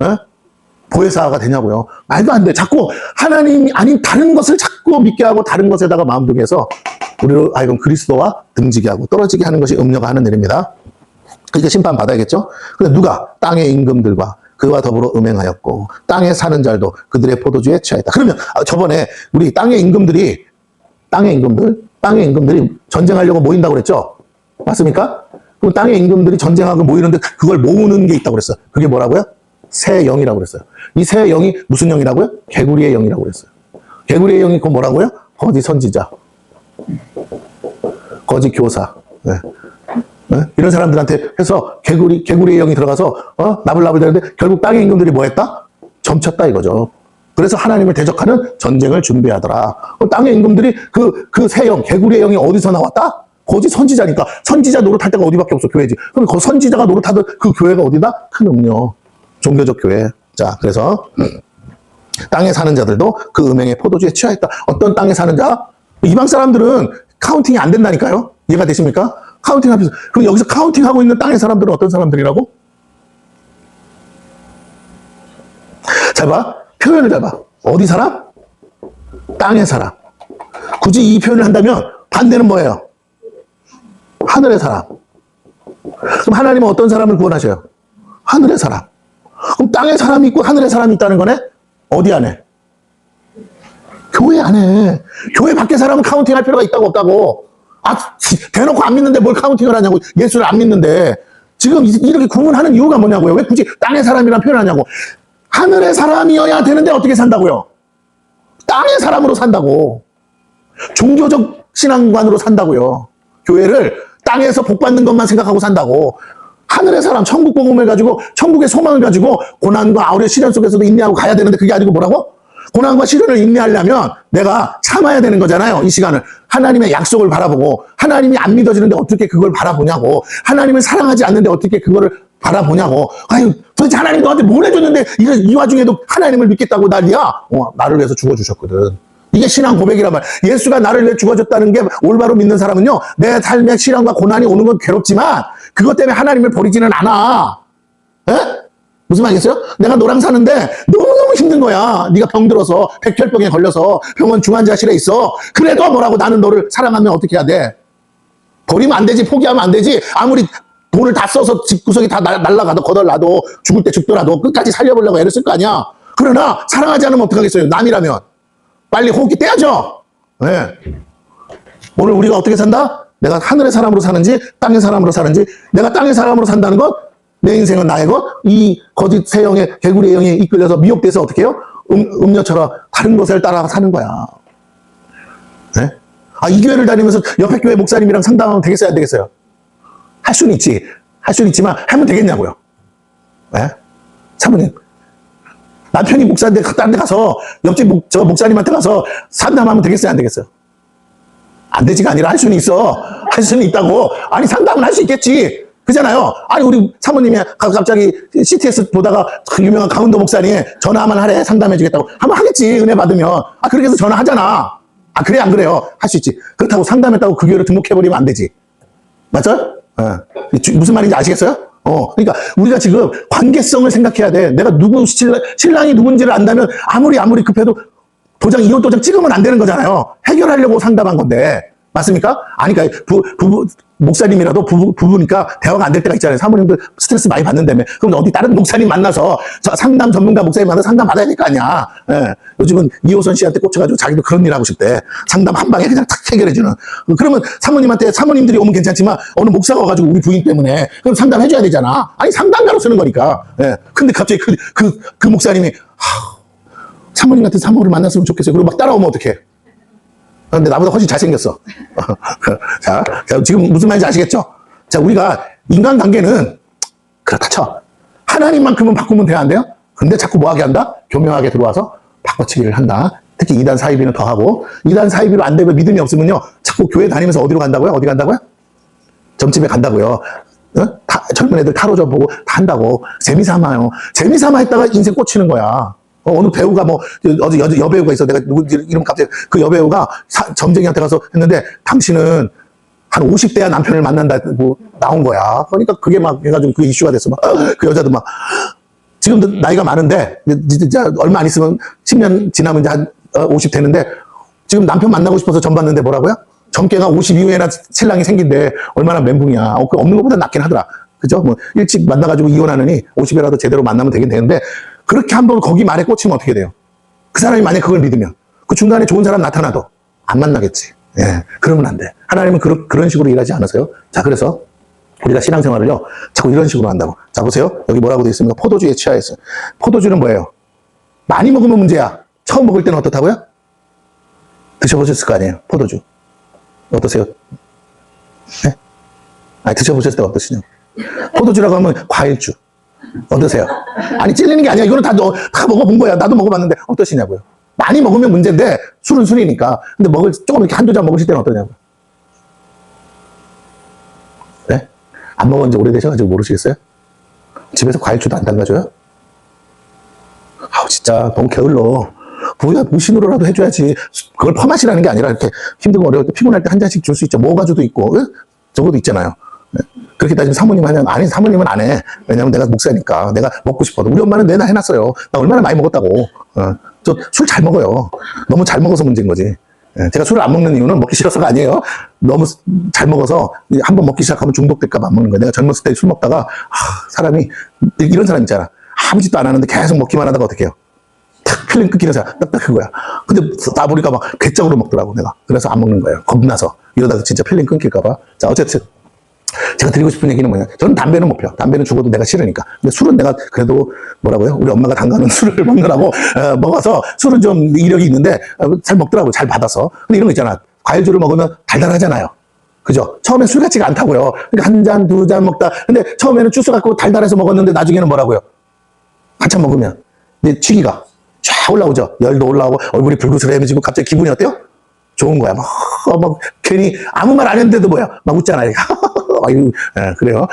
보혜사가 되냐고요. 말도 안 돼. 자꾸 하나님이 아닌 다른 것을 자꾸 믿게 하고 다른 것에다가 마음 두게 해서 우리를 하여금 그리스도와 등지게 하고 떨어지게 하는 것이 음녀가 하는 일입니다. 그러니까 심판 받아야겠죠. 근데 누가? 땅의 임금들과 그와 더불어 음행하였고 땅에 사는 자들도 그들의 포도주에 취하였다. 그러면 저번에 우리 땅의 임금들이 전쟁하려고 모인다고 그랬죠? 맞습니까? 그럼 땅의 임금들이 전쟁하고 모이는데 그걸 모으는 게 있다고 그랬어요. 그게 뭐라고요? 새 영이라고 그랬어요. 이 새 영이 무슨 영이라고요? 개구리의 영이라고 그랬어요. 개구리의 영이 그 뭐라고요? 거짓 선지자, 거짓 교사. 네. 네? 이런 사람들한테 해서 개구리의 영이 들어가서 나불나불 되는데 결국 땅의 임금들이 뭐 했다? 점쳤다 이거죠. 그래서 하나님을 대적하는 전쟁을 준비하더라. 땅의 임금들이 그 새 영, 개구리의 영이 어디서 나왔다? 거짓 선지자니까. 선지자 노릇할 데가 어디밖에 없어, 교회지. 그럼 그 선지자가 노릇하던 그 교회가 어디다? 큰 음료. 종교적 교회. 자, 그래서 땅에 사는 자들도 그 음행의 포도주에 취하였다. 어떤 땅에 사는 자? 이방 사람들은 카운팅이 안 된다니까요. 이해가 되십니까? 카운팅 하면서. 그럼 여기서 카운팅하고 있는 땅의 사람들은 어떤 사람들이라고? 잘 봐. 표현을 잘 봐. 어디 사람? 땅의 사람. 굳이 이 표현을 한다면 반대는 뭐예요? 하늘의 사람. 그럼 하나님은 어떤 사람을 구원하셔요? 하늘의 사람. 그럼 땅의 사람이 있고 하늘의 사람이 있다는 거네? 어디 안에? 교회 안에. 교회 밖에 사람은 카운팅 할 필요가 있다고 없다고. 아, 대놓고 안 믿는데 뭘 카운팅을 하냐고. 예수를 안 믿는데. 지금 이렇게 구분하는 이유가 뭐냐고요. 왜 굳이 땅의 사람이란 표현하냐고. 하늘의 사람이어야 되는데 어떻게 산다고요? 땅의 사람으로 산다고. 종교적 신앙관으로 산다고요. 교회를 땅에서 복 받는 것만 생각하고 산다고. 하늘의 사람, 천국 복음을 가지고, 천국의 소망을 가지고 고난과 아우의 시련 속에서도 인내하고 가야 되는데 그게 아니고 뭐라고? 고난과 시련을 인내하려면 내가 참아야 되는 거잖아요. 이 시간을. 하나님의 약속을 바라보고, 하나님이 안 믿어지는데 어떻게 그걸 바라보냐고. 하나님을 사랑하지 않는데 어떻게 그거를 바라보냐고. 아유, 도대체 하나님 너한테 뭘 해줬는데 이 와중에도 하나님을 믿겠다고 난리야? 나를 위해서 죽어주셨거든. 이게 신앙 고백이란 말이야. 예수가 나를 위해 죽어줬다는 게 올바로 믿는 사람은요, 내 삶에 시련과 고난이 오는 건 괴롭지만 그것 때문에 하나님을 버리지는 않아. 에? 무슨 말이겠어요? 내가 너랑 사는데 너무너무 힘든 거야. 네가 병들어서 백혈병에 걸려서 병원 중환자실에 있어. 그래도 뭐라고 나는 너를 사랑하면 어떻게 해야 돼? 버리면 안 되지. 포기하면 안 되지. 아무리 돈을 다 써서 집구석이 다 날라가도 거덜나도 죽을 때 죽더라도 끝까지 살려보려고 애를 쓸 거 아니야. 그러나 사랑하지 않으면 어떡하겠어요? 남이라면 빨리 호흡기 떼야죠. 네. 오늘 우리가 어떻게 산다? 내가 하늘의 사람으로 사는지 땅의 사람으로 사는지. 내가 땅의 사람으로 산다는 건 내 인생은 나의 것, 이 거짓 세형의 개구리의 영에 이끌려서 미혹돼서 어떻게 해요? 음녀처럼 다른 것을 따라 사는 거야. 네? 아, 이 교회를 다니면서 옆에 교회 목사님이랑 상담하면 되겠어요? 안 되겠어요? 할 수는 있지. 할 수는 있지만 하면 되겠냐고요. 네? 사모님, 남편이 목사인데 다른 데 가서 옆집 저 목사님한테 가서 상담하면 되겠어요? 안 되겠어요? 안 되지가 아니라 할 수는 있어. 할 수는 있다고. 아니, 상담은 할 수 있겠지. 그잖아요. 아니, 우리 사모님이 갑자기 CTS 보다가 그 유명한 강은도 목사님 전화만 하래. 상담해주겠다고. 한번 하겠지. 은혜 받으면. 아, 그렇게 해서 전화하잖아. 아, 그래, 안 그래요? 할 수 있지. 그렇다고 상담했다고 그 교회로 등록해버리면 안 되지. 맞죠? 무슨 말인지 아시겠어요? 그러니까 우리가 지금 관계성을 생각해야 돼. 내가 신랑이 누군지를 안다면 아무리 급해도 이혼 도장 찍으면 안 되는 거잖아요. 해결하려고 상담한 건데. 맞습니까? 아니, 그러니까 목사님이라도 부부니까 대화가 안 될 때가 있잖아요. 사모님들 스트레스 많이 받는다며. 그럼 어디 다른 목사님 만나서 상담 전문가 목사님 만나서 상담 받아야 될 거 아니야. 예. 요즘은 이호선 씨한테 꽂혀가지고 자기도 그런 일 하고 싶대. 상담 한 방에 그냥 탁 해결해주는. 그러면 사모님들이 오면 괜찮지만 어느 목사가 와가지고 우리 부인 때문에 그럼 상담해줘야 되잖아. 아니, 상담가로 쓰는 거니까. 예. 근데 갑자기 그 목사님이 사모님 같은 사모를 만났으면 좋겠어요. 그리고 막 따라오면 어떡해. 근데 나보다 훨씬 잘생겼어. 자, 지금 무슨 말인지 아시겠죠? 자, 우리가 인간관계는 그렇다 쳐. 하나님만큼은 바꾸면 돼야 안 돼요? 근데 자꾸 뭐하게 한다? 교묘하게 들어와서 바꿔치기를 한다. 특히 2단 사이비는 더 하고, 2단 사이비로 안 되고 믿음이 없으면요, 자꾸 교회 다니면서 어디로 간다고요? 어디 간다고요? 점집에 간다고요. 젊은 애들 타로점 보고 다 한다고. 재미삼아요. 재미삼아 했다가 인생 꽂히는 거야. 어느 배우가 어제 여배우가 있어. 내가 누군지 이름 갑자기 그 여배우가 점쟁이한테 가서 했는데 당신은 한 50대야 남편을 만난다고 나온 거야. 그러니까 그게 막 해가지고 그 이슈가 됐어. 그 여자도 지금도 나이가 많은데 진짜 얼마 안 있으면 10년 지나면 이제 한 50 되는데 지금 남편 만나고 싶어서 전 봤는데 뭐라고요? 젊게가 50 이후에나 신랑이 생긴데 얼마나 멘붕이야. 그 없는 것보다 낫긴 하더라. 그죠? 일찍 만나가지고 이혼하느니 50이라도 제대로 만나면 되긴 되는데 그렇게 한번 거기 말에 꽂히면 어떻게 돼요? 그 사람이 만약 그걸 믿으면 그 중간에 좋은 사람 나타나도 안 만나겠지. 예, 그러면 안 돼. 하나님은 그런 식으로 일하지 않으세요? 자, 그래서 우리가 신앙생활을요 자꾸 이런 식으로 한다고. 자, 보세요. 여기 뭐라고 되어 있습니까? 포도주에 취하였어요. 포도주는 뭐예요? 많이 먹으면 문제야. 처음 먹을 때는 어떻다고요? 드셔보셨을 거 아니에요? 포도주 어떠세요? 네? 아니, 드셔보셨을 때 어떠시냐고. 포도주라고 하면 과일주 어떠세요? 아니, 찔리는 게 아니야. 이거는 다 먹어본 거야. 나도 먹어봤는데 어떠시냐고요. 많이 먹으면 문제인데 술은 술이니까. 근데 조금 이렇게 한두 잔 먹으실 때는 어떠냐고요. 네? 안 먹은 지 오래되셔가지고 모르시겠어요? 집에서 과일주도 안 담가줘요? 아우, 진짜 너무 게을러. 무신으로라도 해줘야지. 그걸 퍼마시라는 게 아니라 이렇게 힘들고 어려울 때 피곤할 때 한 잔씩 줄 수 있죠. 모가주도 있고, 저것도 있잖아요. 네. 그렇게 따지면 사모님 하냐면, 아니, 사모님은 안 해. 왜냐면 내가 목사니까. 내가 먹고 싶어도. 우리 엄마는 내나 해놨어요. 나 얼마나 많이 먹었다고. 저 술 잘 먹어요. 너무 잘 먹어서 문제인 거지. 예, 제가 술을 안 먹는 이유는 먹기 싫어서가 아니에요. 너무 잘 먹어서 한번 먹기 시작하면 중독될까 봐 안 먹는 거예요. 내가 젊었을 때 술 먹다가, 사람이, 이런 사람 있잖아. 아무 짓도 안 하는데 계속 먹기만 하다가 어떡해요. 탁 필름 끊기는 사람, 딱딱 그거야. 근데 나보니까 막 괴짝으로 먹더라고, 내가. 그래서 안 먹는 거예요. 겁나서. 이러다가 진짜 필름 끊길까봐. 자, 어쨌든. 제가 드리고 싶은 얘기는 뭐냐. 저는 담배는 못 펴. 담배는 죽어도 내가 싫으니까. 근데 술은 내가 그래도 뭐라고요? 우리 엄마가 담가놓은 술을 먹느라고 먹어서 술은 좀 이력이 있는데 잘 먹더라고요. 잘 받아서. 근데 이런 거 있잖아. 과일주를 먹으면 달달하잖아요. 그죠? 처음엔 술 같지가 않다고요. 그러니까 한 잔, 두 잔 먹다. 근데 처음에는 주스 갖고 달달해서 먹었는데 나중에는 뭐라고요? 한참 먹으면. 근데 취기가 쫙 올라오죠. 열도 올라오고 얼굴이 불그스름해지고 갑자기 기분이 어때요? 좋은 거야. 막 괜히 아무 말 안 했는데도 뭐야? 막 웃잖아요. 아유, 그래요.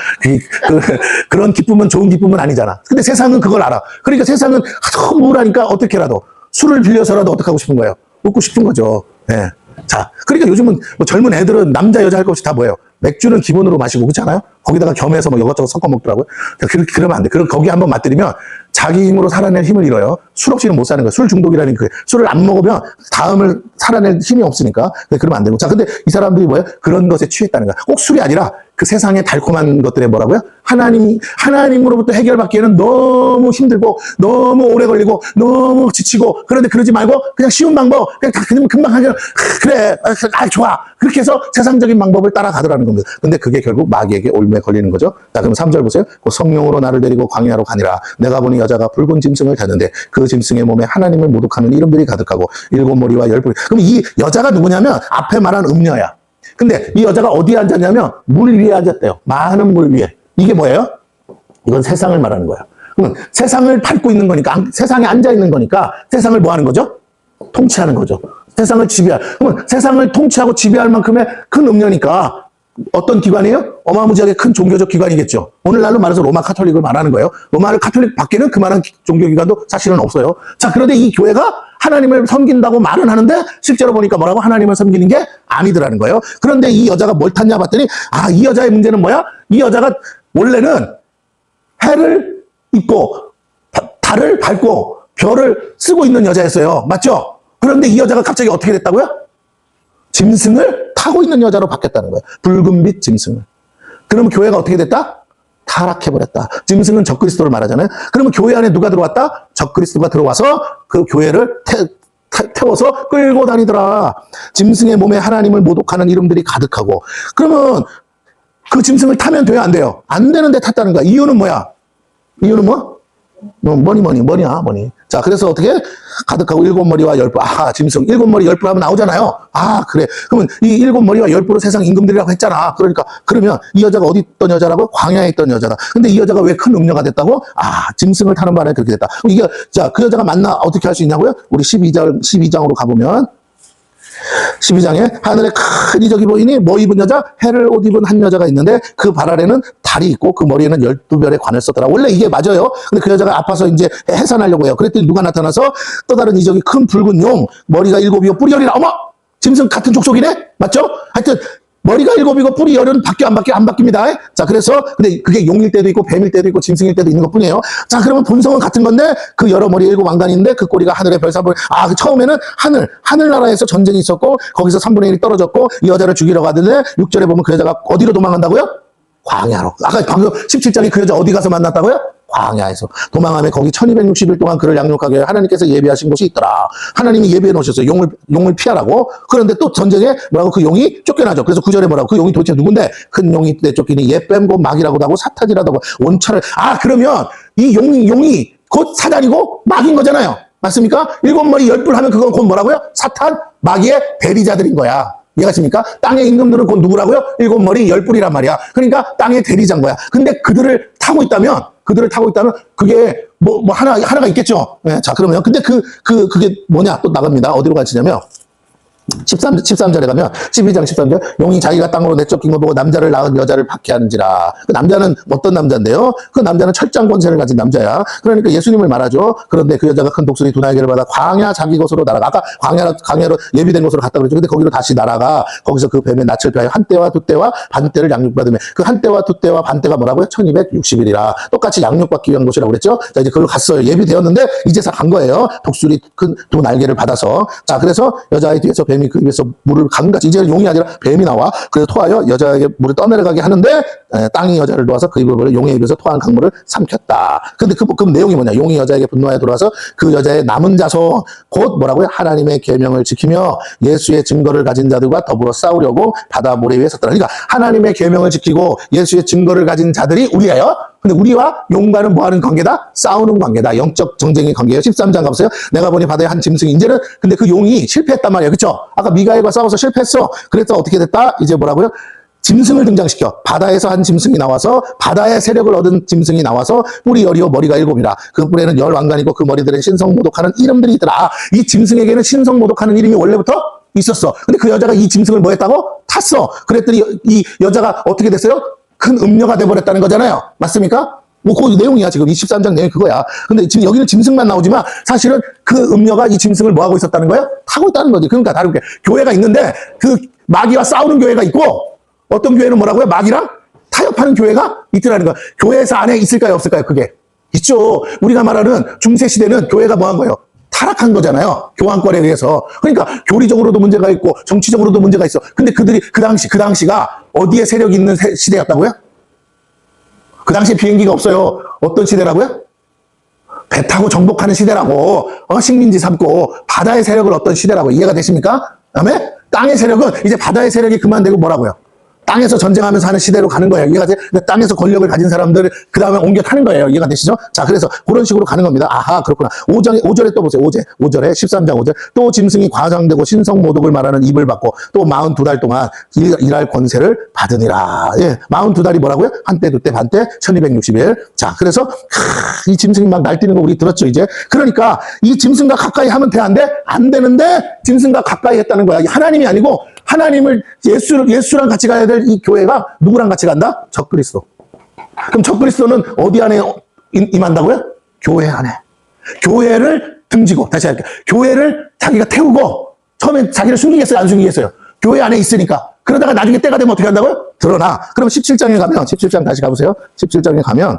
그런 기쁨은 좋은 기쁨은 아니잖아. 근데 세상은 그걸 알아. 그러니까 세상은 너무 우울하니까 어떻게라도 술을 빌려서라도 어떻게 하고 싶은 거예요? 웃고 싶은 거죠. 예. 자, 그러니까 요즘은 뭐 젊은 애들은 남자, 여자 할 것 없이 다 뭐예요? 맥주는 기본으로 마시고, 그렇지 않아요? 거기다가 겸해서 뭐 이것저것 섞어 먹더라고요. 그러면 안 돼. 거기 한번 맛들이면 자기 힘으로 살아낼 힘을 잃어요. 술 없이는 못 사는 거예요. 술 중독이라는 그 술을 안 먹으면 다음을 살아낼 힘이 없으니까. 그러면 안 되고. 자, 근데 이 사람들이 뭐예요? 그런 것에 취했다는 거야. 꼭 술이 아니라 그 세상의 달콤한 것들에 뭐라고요? 하나님으로부터 해결받기에는 너무 힘들고, 너무 오래 걸리고, 너무 지치고, 그런데 그러지 말고, 그냥 쉬운 방법, 그냥 다 그냥 금방 하면, 그래, 좋아. 그렇게 해서 세상적인 방법을 따라가더라는 겁니다. 근데 그게 결국 마귀에게 올무에 걸리는 거죠. 자, 그럼 3절 보세요. 그 성령으로 나를 데리고 광야로 가니라. 내가 보니 여자가 붉은 짐승을 탔는데 그 짐승의 몸에 하나님을 모독하는 이름들이 가득하고 일곱 머리와 열 뿔. 그럼 이 여자가 누구냐면 앞에 말한 음녀야. 근데 이 여자가 어디에 앉았냐면 물 위에 앉았대요. 많은 물 위에. 이게 뭐예요? 이건 세상을 말하는 거야. 그러면 세상을 밟고 있는 거니까, 세상에 앉아 있는 거니까 세상을 뭐 하는 거죠? 통치하는 거죠. 세상을 지배할. 그러면 세상을 통치하고 지배할 만큼의 큰 음녀니까 어떤 기관이에요? 어마무지하게 큰 종교적 기관이겠죠. 오늘날로 말해서 로마 카톨릭을 말하는 거예요. 로마 카톨릭 밖에는 그만한 종교기관도 사실은 없어요. 자, 그런데 이 교회가 하나님을 섬긴다고 말은 하는데 실제로 보니까 뭐라고? 하나님을 섬기는 게 아니더라는 거예요. 그런데 이 여자가 뭘 탔냐 봤더니, 이 여자의 문제는 뭐야? 이 여자가 원래는 해를 입고 달을 밟고 별을 쓰고 있는 여자였어요. 맞죠? 그런데 이 여자가 갑자기 어떻게 됐다고요? 짐승을 타고 있는 여자로 바뀌었다는 거예요. 붉은빛 짐승을. 그러면 교회가 어떻게 됐다? 타락해버렸다. 짐승은 적그리스도를 말하잖아요. 그러면 교회 안에 누가 들어왔다? 적그리스도가 들어와서 그 교회를 태워서 끌고 다니더라. 짐승의 몸에 하나님을 모독하는 이름들이 가득하고. 그러면 그 짐승을 타면 돼요, 안 돼요? 안 되는데 탔다는 거야. 이유는 뭐야? 이유는 뭐? 머리야. 자, 그래서 어떻게? 가득하고 일곱 머리와 열 뿔. 짐승. 일곱 머리 열 뿔 하면 나오잖아요. 그래. 그러면 이 일곱 머리와 열 뿔은 세상 임금들이라고 했잖아. 그러면 이 여자가 어디 있던 여자라고? 광야에 있던 여자다. 근데 이 여자가 왜 큰 음녀가 됐다고? 짐승을 타는 바람에 그렇게 됐다. 이게, 자, 그 여자가 어떻게 할 수 있냐고요? 우리 12장으로 가보면, 12장에 하늘에 큰 이적이 보이니 뭐 입은 여자? 해를 옷 입은 한 여자가 있는데 그 발 아래는 달이 있고 그 머리에는 12별의 관을 썼더라. 원래 이게 맞아요. 근데 그 여자가 아파서 이제 해산하려고 해요. 그랬더니 누가 나타나서 또 다른 이적이 큰 붉은 용, 머리가 7이요 뿔이 10이라. 어머! 짐승 같은 족속이네? 맞죠? 하여튼 머리가 7이고 뿔이 10은 안 바뀝니다. 자, 그래서 근데 그게 용일 때도 있고 뱀일 때도 있고 짐승일 때도 있는 것뿐이에요. 자, 그러면 본성은 같은 건데 그 여러 머리 7 왕관인데 그 꼬리가 하늘의 별사벌. 그 처음에는 하늘나라에서 전쟁이 있었고 거기서 3분의 1이 떨어졌고 이 여자를 죽이려고 하는데 6절에 보면 그 여자가 어디로 도망간다고요? 광야로. 아까 방금 17장에 그 여자 어디 가서 만났다고요? 광야에서. 도망하며 거기 1260일 동안 그를 양육하게 하나님께서 예비하신 곳이 있더라. 하나님이 예비해 놓으셨어요. 용을 피하라고. 그런데 또 전쟁에 그 용이 쫓겨나죠. 그래서 9절에 그 용이 도대체 누군데? 큰 용이 쫓기니 옛뱀고 마귀라고도 하고 사탄이라고 하고 원차를. 그러면 이 용이 곧 사단이고 마귀인 거잖아요. 맞습니까? 7머리 10뿔 하면 그건 곧 뭐라고요? 사탄, 마귀의 대리자들인 거야. 이해가십니까? 땅의 임금들은 곧 누구라고요? 7머리 10뿔이란 말이야. 그러니까 땅의 대리자인 거야. 근데 그들을 타고 있다면 그게 하나가 있겠죠. 네, 자, 그러면 근데 그게 뭐냐? 또 나갑니다. 어디로 가시냐면 13절에 가면 12장 13절 용이 자기가 땅으로 내쫓긴 거 보고 남자를 낳은 여자를 박해하는지라. 그 남자는 어떤 남자인데요? 그 남자는 철장 권세를 가진 남자야. 그러니까 예수님을 말하죠. 그런데 그 여자가 큰 독수리 두 날개를 받아 광야 자기 곳으로 날아가. 아까 광야로 예비된 곳으로 갔다 그랬죠. 근데 거기로 다시 날아가. 거기서 그 뱀의 낯을 피하여 한때와 두때와 반때를 양육받으며, 그 한때와 두때와 반때가 뭐라고요? 1260일이라. 똑같이 양육받기 위한 곳이라고 그랬죠. 자, 이제 그걸 갔어요. 예비되었는데 이제 간 거예요. 독수리 큰 두 날개를 받아서. 자, 그래서 여자의 뒤에서 뱀이 그 입에서 물을 강같이, 이제 용이 아니라 뱀이 나와. 그래서 토하여 여자에게 물을 떠내려가게 하는데, 땅이 여자를 놓아서 그 입을 용의 입에서 토한 강물을 삼켰다. 근데 그 내용이 뭐냐? 용이 여자에게 분노하여 돌아와서 그 여자의 남은 자손, 곧 뭐라고요? 하나님의 계명을 지키며 예수의 증거를 가진 자들과 더불어 싸우려고 바다 모래 위에 섰더라. 그러니까 하나님의 계명을 지키고 예수의 증거를 가진 자들이 우리예요. 근데 우리와 용과는 뭐하는 관계다? 싸우는 관계다. 영적 정쟁의 관계예요. 13장 가보세요. 내가 보니 바다에 한 짐승이, 이제는 근데 그 용이 실패했단 말이에요. 그쵸? 아까 미가엘과 싸워서 실패했어. 그래서 어떻게 됐다? 이제 뭐라고요? 짐승을 등장시켜. 바다에서 한 짐승이 나와서, 바다의 세력을 얻은 짐승이 나와서 뿔이 열이요 머리가 일곱이라. 그 뿔에는 열 왕관이고 그 머리들은 신성모독하는 이름들이 있더라. 아, 이 짐승에게는 신성모독하는 이름이 원래부터 있었어. 근데 그 여자가 이 짐승을 뭐 했다고? 탔어. 그랬더니 이 여자가 어떻게 됐어요? 큰 음녀가 돼버렸다는 거잖아요. 맞습니까? 뭐, 그 내용이야. 지금 23장 내용이 그거야. 근데 지금 여기는 짐승만 나오지만 사실은 그 음녀가 이 짐승을 뭐 하고 있었다는 거예요? 타고 있다는 거지. 그러니까 다른 게, 교회가 있는데 그 마귀와 싸우는 교회가 있고, 어떤 교회는 뭐라고요? 마귀랑 타협하는 교회가 있더라는 거야. 교회에서 안에 있을까요? 없을까요? 그게 있죠. 우리가 말하는 중세시대는 교회가 뭐 한 거예요? 타락한 거잖아요. 교황권에 의해서. 그러니까 교리적으로도 문제가 있고 정치적으로도 문제가 있어. 근데 그들이 그 당시가 어디에 세력이 있는 시대였다고요? 그 당시에 비행기가 없어요. 어떤 시대라고요? 배 타고 정복하는 시대라고. 식민지 삼고 바다의 세력을 얻던 시대라고. 이해가 되십니까? 그다음에 땅의 세력은 이제 바다의 세력이 그만되고 뭐라고요? 땅에서 전쟁하면서 하는 시대로 가는 거예요. 이해가 돼? 땅에서 권력을 가진 사람들 그 다음에 옮겨 타는 거예요. 이해가 되시죠? 자, 그래서 그런 식으로 가는 겁니다. 아하, 그렇구나. 5절에 또 보세요. 5절에 13장 5절. 또 짐승이 과장되고 신성모독을 말하는 입을 받고 또 42달 동안 일할 권세를 받으니라. 예, 42달이 뭐라고요? 한때, 두때, 반때, 1260일. 자, 그래서 이 짐승이 막 날뛰는 거 우리 들었죠, 이제? 그러니까 이 짐승과 가까이 하면 돼, 안 돼? 안 되는데 짐승과 가까이 했다는 거야. 하나님이 아니고 하나님을 예수랑 같이 가야 될 이 교회가 누구랑 같이 간다? 적그리스도. 그럼 적그리스도는 어디 안에 임한다고요? 교회 안에. 교회를 등지고, 다시 할게요. 교회를 자기가 태우고, 처음엔 자기를 숨기겠어요? 안 숨기겠어요? 교회 안에 있으니까. 그러다가 나중에 때가 되면 어떻게 한다고요? 드러나. 그럼 17장에 가면, 17장 다시 가보세요. 17장에 가면,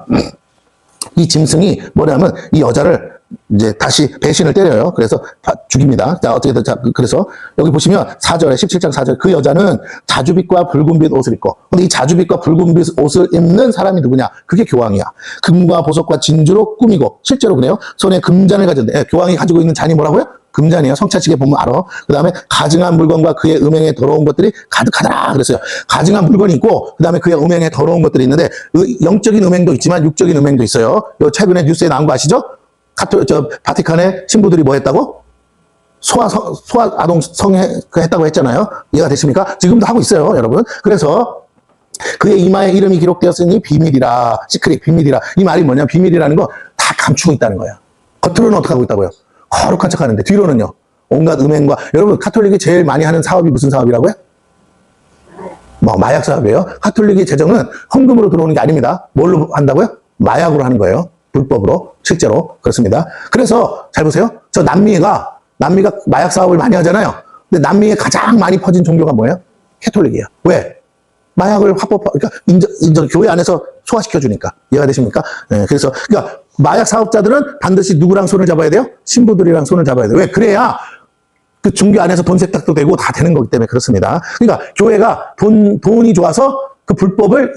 이 짐승이 뭐냐면, 이 여자를 이제 다시 배신을 때려요. 그래서 죽입니다. 자, 어떻게든, 자, 그래서 여기 보시면 4절에 17장 4절. 그 여자는 자주빛과 붉은빛 옷을 입고. 근데 이 자주빛과 붉은빛 옷을 입는 사람이 누구냐? 그게 교황이야. 금과 보석과 진주로 꾸미고, 실제로 그래요. 손에 금잔을 가졌는데, 교황이 가지고 있는 잔이 뭐라고요? 금잔이에요. 성찬식에 보면 알아. 그 다음에 가증한 물건과 그의 음행에 더러운 것들이 가득하더라. 그랬어요. 가증한 물건이 있고, 그 다음에 그의 음행에 더러운 것들이 있는데, 영적인 음행도 있지만 육적인 음행도 있어요. 요 최근에 뉴스에 나온 거 아시죠? 바티칸의 신부들이 뭐 했다고? 소아 아동 했다고 했잖아요. 이해가 되십니까? 지금도 하고 있어요, 여러분. 그래서 그의 이마에 이름이 기록되었으니 비밀이라, 시크릿, 비밀이라. 이 말이 뭐냐? 비밀이라는 거 다 감추고 있다는 거예요. 겉으로는 어떻게 하고 있다고요? 거룩한 척 하는데, 뒤로는요? 온갖 음행과, 여러분, 카톨릭이 제일 많이 하는 사업이 무슨 사업이라고요? 뭐, 마약 사업이에요. 카톨릭의 재정은 헌금으로 들어오는 게 아닙니다. 뭘로 한다고요? 마약으로 하는 거예요. 불법으로, 실제로. 그렇습니다. 그래서, 잘 보세요. 저 남미가 마약 사업을 많이 하잖아요. 근데 남미에 가장 많이 퍼진 종교가 뭐예요? 캐톨릭이에요. 왜? 마약을 그러니까 교회 안에서 소화시켜주니까. 이해가 되십니까? 네, 그래서, 그러니까, 마약 사업자들은 반드시 누구랑 손을 잡아야 돼요? 신부들이랑 손을 잡아야 돼요. 왜? 그래야 그 종교 안에서 돈 세탁도 되고 다 되는 거기 때문에 그렇습니다. 그러니까, 교회가 돈이 좋아서 그 불법을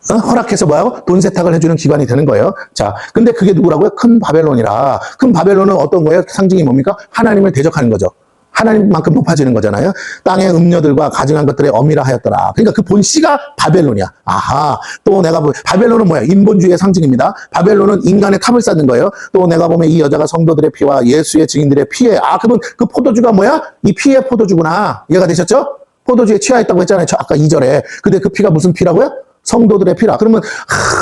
허락해서 뭐하고? 돈 세탁을 해주는 기관이 되는 거예요. 자, 근데 그게 누구라고요? 큰 바벨론이라. 큰 바벨론은 어떤 거예요? 상징이 뭡니까? 하나님을 대적하는 거죠. 하나님만큼 높아지는 거잖아요. 땅의 음녀들과 가증한 것들의 어미라 하였더라. 그러니까 그 본씨가 바벨론이야. 아하. 또 내가 바벨론은 뭐야? 인본주의의 상징입니다. 바벨론은 인간의 탑을 쌓는 거예요. 또 내가 보면 이 여자가 성도들의 피와 예수의 증인들의 피에, 그러면 그 포도주가 뭐야? 이 피의 포도주구나. 이해가 되셨죠? 포도주에 취하였다고 했잖아요. 아까 2절에. 근데 그 피가 무슨 피라고요? 성도들의 피라. 그러면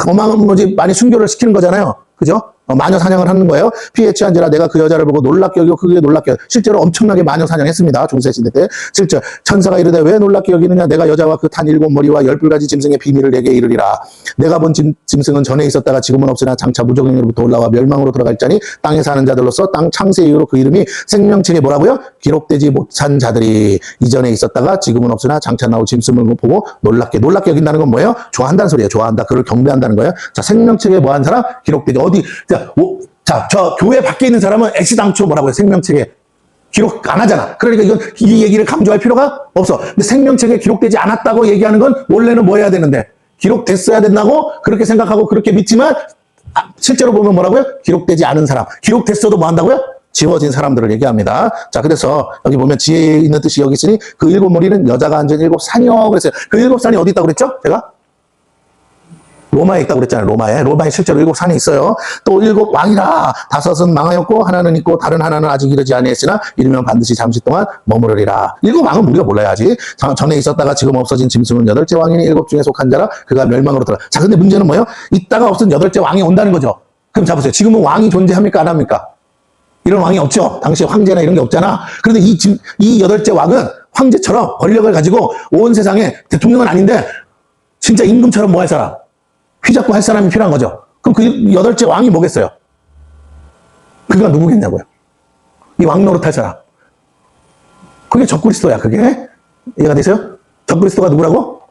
어마어마하게 많이 순교를 시키는 거잖아요. 그죠? 마녀 사냥을 하는 거예요. 피해 취한지라 내가 그 여자를 보고 놀랍게 여기고 크게 놀랍게 여기고. 실제로 엄청나게 마녀 사냥했습니다. 중세시대 때. 실제 천사가 이르되 왜 놀랍게 여기느냐. 내가 여자와 그 탄 7머리와 12가지 짐승의 비밀을 내게 이르리라. 내가 본 짐승은 전에 있었다가 지금은 없으나 장차 무적행으로부터 올라와 멸망으로 들어갈 자니 땅에 사는 자들로서 땅 창세 이후로 그 이름이 생명책에 뭐라고요? 기록되지 못한 자들이 이전에 있었다가 지금은 없으나 장차 나올 짐승을 보고 놀랍게 여긴다는 건 뭐예요? 좋아한다는 소리예요. 좋아한다. 그를 경배한다는 거예요. 자, 생명책에 뭐 한 사람? 기록되지. 어디? 자, 저 교회 밖에 있는 사람은 애시당초 뭐라고요? 생명책에 기록 안 하잖아. 그러니까 이건 이 얘기를 강조할 필요가 없어. 근데 생명책에 기록되지 않았다고 얘기하는 건 원래는 뭐 해야 되는데? 기록됐어야 된다고 그렇게 생각하고 그렇게 믿지만 실제로 보면 뭐라고요? 기록되지 않은 사람. 기록됐어도 뭐 한다고요? 지워진 사람들을 얘기합니다. 자, 그래서 여기 보면 지혜에 있는 뜻이 여기 있으니 그 7머리는 여자가 앉은 7산이요. 그랬어요. 그 7산이 어디 있다고 그랬죠? 제가? 로마에 있다고 그랬잖아요. 로마에 실제로 7산이 있어요. 또 7왕이라 5은 망하였고 하나는 있고 다른 하나는 아직 이르지 아니했으나 이르면 반드시 잠시 동안 머무르리라. 7왕은 우리가 몰라야지. 전에 있었다가 지금 없어진 짐승은 8째 왕이니 7 중에 속한 자라 그가 멸망으로 들어가. 자, 근데 문제는 뭐예요? 있다가 없은 8째 왕이 온다는 거죠. 그럼 자 보세요. 지금은 왕이 존재합니까? 안 합니까? 이런 왕이 없죠. 당시 황제나 이런 게 없잖아. 그런데 이 8째 왕은 황제처럼 권력을 가지고 온 세상에 대통령은 아닌데 진짜 임금처럼 뭐 할 사람? 휘잡고 할 사람이 필요한 거죠. 그럼 그 8째 왕이 뭐겠어요? 그가 누구겠냐고요? 이 왕 노릇할 사람. 그게 적그리스도야, 그게. 이해가 되세요? 적그리스도가 누구라고?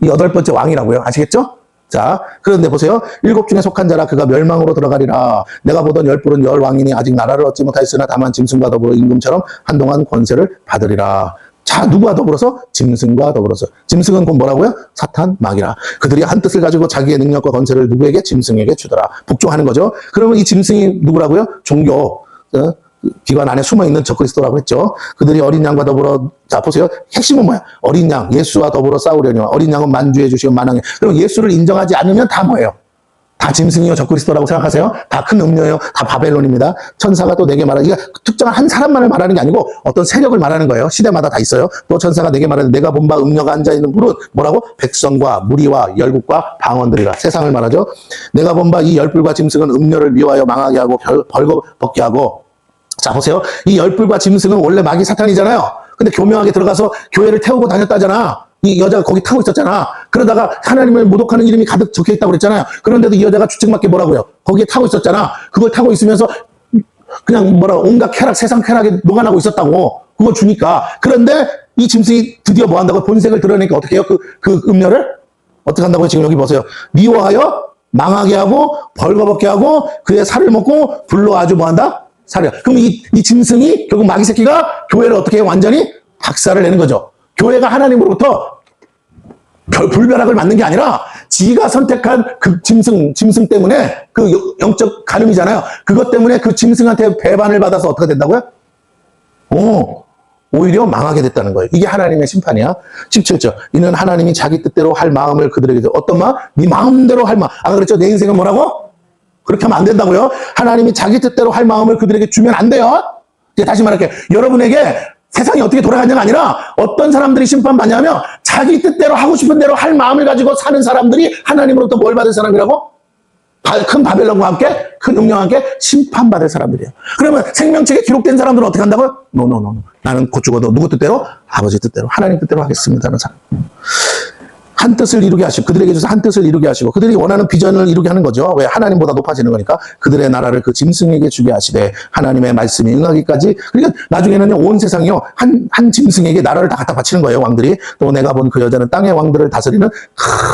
이 8번째 왕이라고요. 아시겠죠? 자, 그런데 보세요. 7 중에 속한 자라 그가 멸망으로 들어가리라. 내가 보던 10뿔은 10왕이니 아직 나라를 얻지 못하였으나 다만 짐승과 더불어 임금처럼 한동안 권세를 받으리라. 자, 누구와 더불어서? 짐승과 더불어서. 짐승은 곧 뭐라고요? 사탄, 마귀라. 그들이 한 뜻을 가지고 자기의 능력과 권세를 누구에게? 짐승에게 주더라. 복종하는 거죠. 그러면 이 짐승이 누구라고요? 종교 기관 안에 숨어있는 적그리스도라고 했죠. 그들이 어린 양과 더불어, 자 보세요. 핵심은 뭐야? 어린 양, 예수와 더불어 싸우려니와. 어린 양은 만주해 주시고 만왕에. 그럼 예수를 인정하지 않으면 다 뭐예요? 다 짐승이요, 적그리스도라고 생각하세요? 다 큰 음료예요, 다 바벨론입니다. 천사가 또 내게 말하기, 특정한 한 사람만을 말하는 게 아니고 어떤 세력을 말하는 거예요. 시대마다 다 있어요. 또 천사가 내게 말하는 내가 본 바 음녀가 앉아있는 불은 뭐라고? 백성과 무리와 열국과 방언들이라. 세상을 말하죠. 내가 본 바 이 열불과 짐승은 음녀를 미워하여 망하게 하고 벌거벗게 하고. 자 보세요. 이 열불과 짐승은 원래 마귀 사탄이잖아요. 근데 교묘하게 들어가서 교회를 태우고 다녔다잖아. 이 여자가 거기 타고 있었잖아. 그러다가 하나님을 모독하는 이름이 가득 적혀있다고 그랬잖아요. 그런데도 이 여자가 주책맞게 뭐라고요? 거기에 타고 있었잖아. 그걸 타고 있으면서 그냥 온갖 쾌락, 세상 쾌락에 녹아나고 있었다고. 그걸 주니까. 그런데 이 짐승이 드디어 뭐 한다고? 본색을 드러내니까 어떻게 해요? 그 음녀를? 어떻게 한다고요? 지금 여기 보세요. 미워하여 망하게 하고 벌거벗게 하고 그의 살을 먹고 불로 아주 뭐 한다? 살을. 그럼 이 짐승이 결국 마귀 새끼가 교회를 어떻게 해요? 완전히 박살을 내는 거죠. 교회가 하나님으로부터 불벼락을 맞는 게 아니라 지가 선택한 그 짐승 때문에 그 영적 간음이잖아요. 그것 때문에 그 짐승한테 배반을 받아서 어떻게 된다고요? 오히려 망하게 됐다는 거예요. 이게 하나님의 심판이야. 17절. 이는 하나님이 자기 뜻대로 할 마음을 그들에게 줘. 어떤 마음? 네 마음대로 할 마음. 아까 그랬죠? 내 인생은 뭐라고? 그렇게 하면 안 된다고요? 하나님이 자기 뜻대로 할 마음을 그들에게 주면 안 돼요. 이제 다시 말할게요. 여러분에게 세상이 어떻게 돌아가냐가 아니라 어떤 사람들이 심판받냐면 자기 뜻대로 하고 싶은 대로 할 마음을 가지고 사는 사람들이 하나님으로부터 뭘 받을 사람이라고? 큰 바벨론과 함께, 큰 음녀와 함께 심판받을 사람들이에요. 그러면 생명책에 기록된 사람들은 어떻게 한다고요? 노. 나는 곧 죽어도 누구 뜻대로? 아버지 뜻대로, 하나님 뜻대로 하겠습니다. 하는 사람. 한 뜻을 이루게 하시고 그들에게 줘서 한 뜻을 이루게 하시고 그들이 원하는 비전을 이루게 하는 거죠. 왜? 하나님보다 높아지는 거니까. 그들의 나라를 그 짐승에게 주게 하시되 하나님의 말씀이 응하기까지. 그러니까 나중에는요 온 세상이요 한 짐승에게 나라를 다 갖다 바치는 거예요. 왕들이. 또 내가 본 그 여자는 땅의 왕들을 다스리는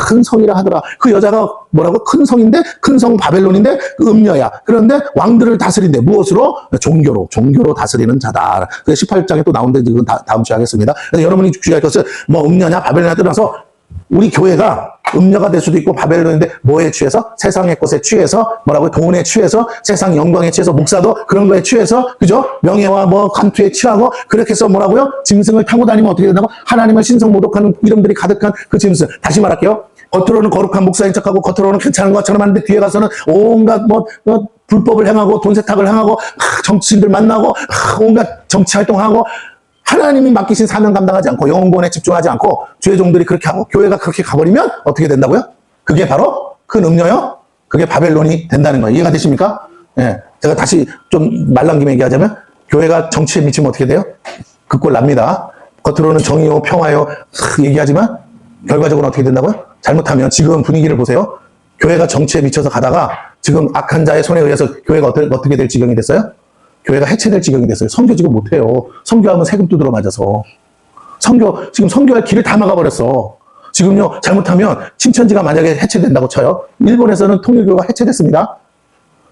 큰 성이라 하더라. 그 여자가 뭐라고? 큰 성인데 큰 성 바벨론인데 그 음녀야. 그런데 왕들을 다스린대. 무엇으로? 종교로 다스리는 자다. 그래서 18장에 또 나오는데 이건 다음 주에 하겠습니다. 그래서 여러분이 주의할 것은 뭐 음녀냐 바벨론이냐 떠나서 우리 교회가 음녀가 될 수도 있고 바벨론인데 뭐에 취해서? 세상의 것에 취해서 뭐라고요? 돈에 취해서 세상 영광에 취해서 목사도 그런 거에 취해서 그죠? 명예와 뭐 간투에 취하고 그렇게 해서 뭐라고요? 짐승을 타고 다니면 어떻게 된다고? 하나님을 신성 모독하는 이름들이 가득한 그 짐승. 다시 말할게요. 겉으로는 거룩한 목사인 척하고 겉으로는 괜찮은 것처럼 하는데 뒤에 가서는 온갖 불법을 행하고 돈 세탁을 행하고 정치인들 만나고 온갖 정치 활동하고 하나님이 맡기신 사명 감당하지 않고 영혼구원에 집중하지 않고 주의 종들이 그렇게 하고 교회가 그렇게 가버리면 어떻게 된다고요? 그게 바로 큰 음녀요? 그게 바벨론이 된다는 거예요. 이해가 되십니까? 예. 제가 다시 좀 말랑 김에 얘기하자면, 교회가 정치에 미치면 어떻게 돼요? 그 꼴 납니다. 겉으로는 정의요, 평화요, 얘기하지만, 결과적으로 어떻게 된다고요? 잘못하면 지금 분위기를 보세요. 교회가 정치에 미쳐서 가다가, 지금 악한 자의 손에 의해서 교회가 어떻게 될 지경이 됐어요? 교회가 해체될 지경이 됐어요. 선교 지금 못해요. 선교하면 세금 두드러 맞아서. 지금 선교할 길을 다 막아버렸어. 지금요, 잘못하면 신천지가 만약에 해체된다고 쳐요. 일본에서는 통일교가 해체됐습니다.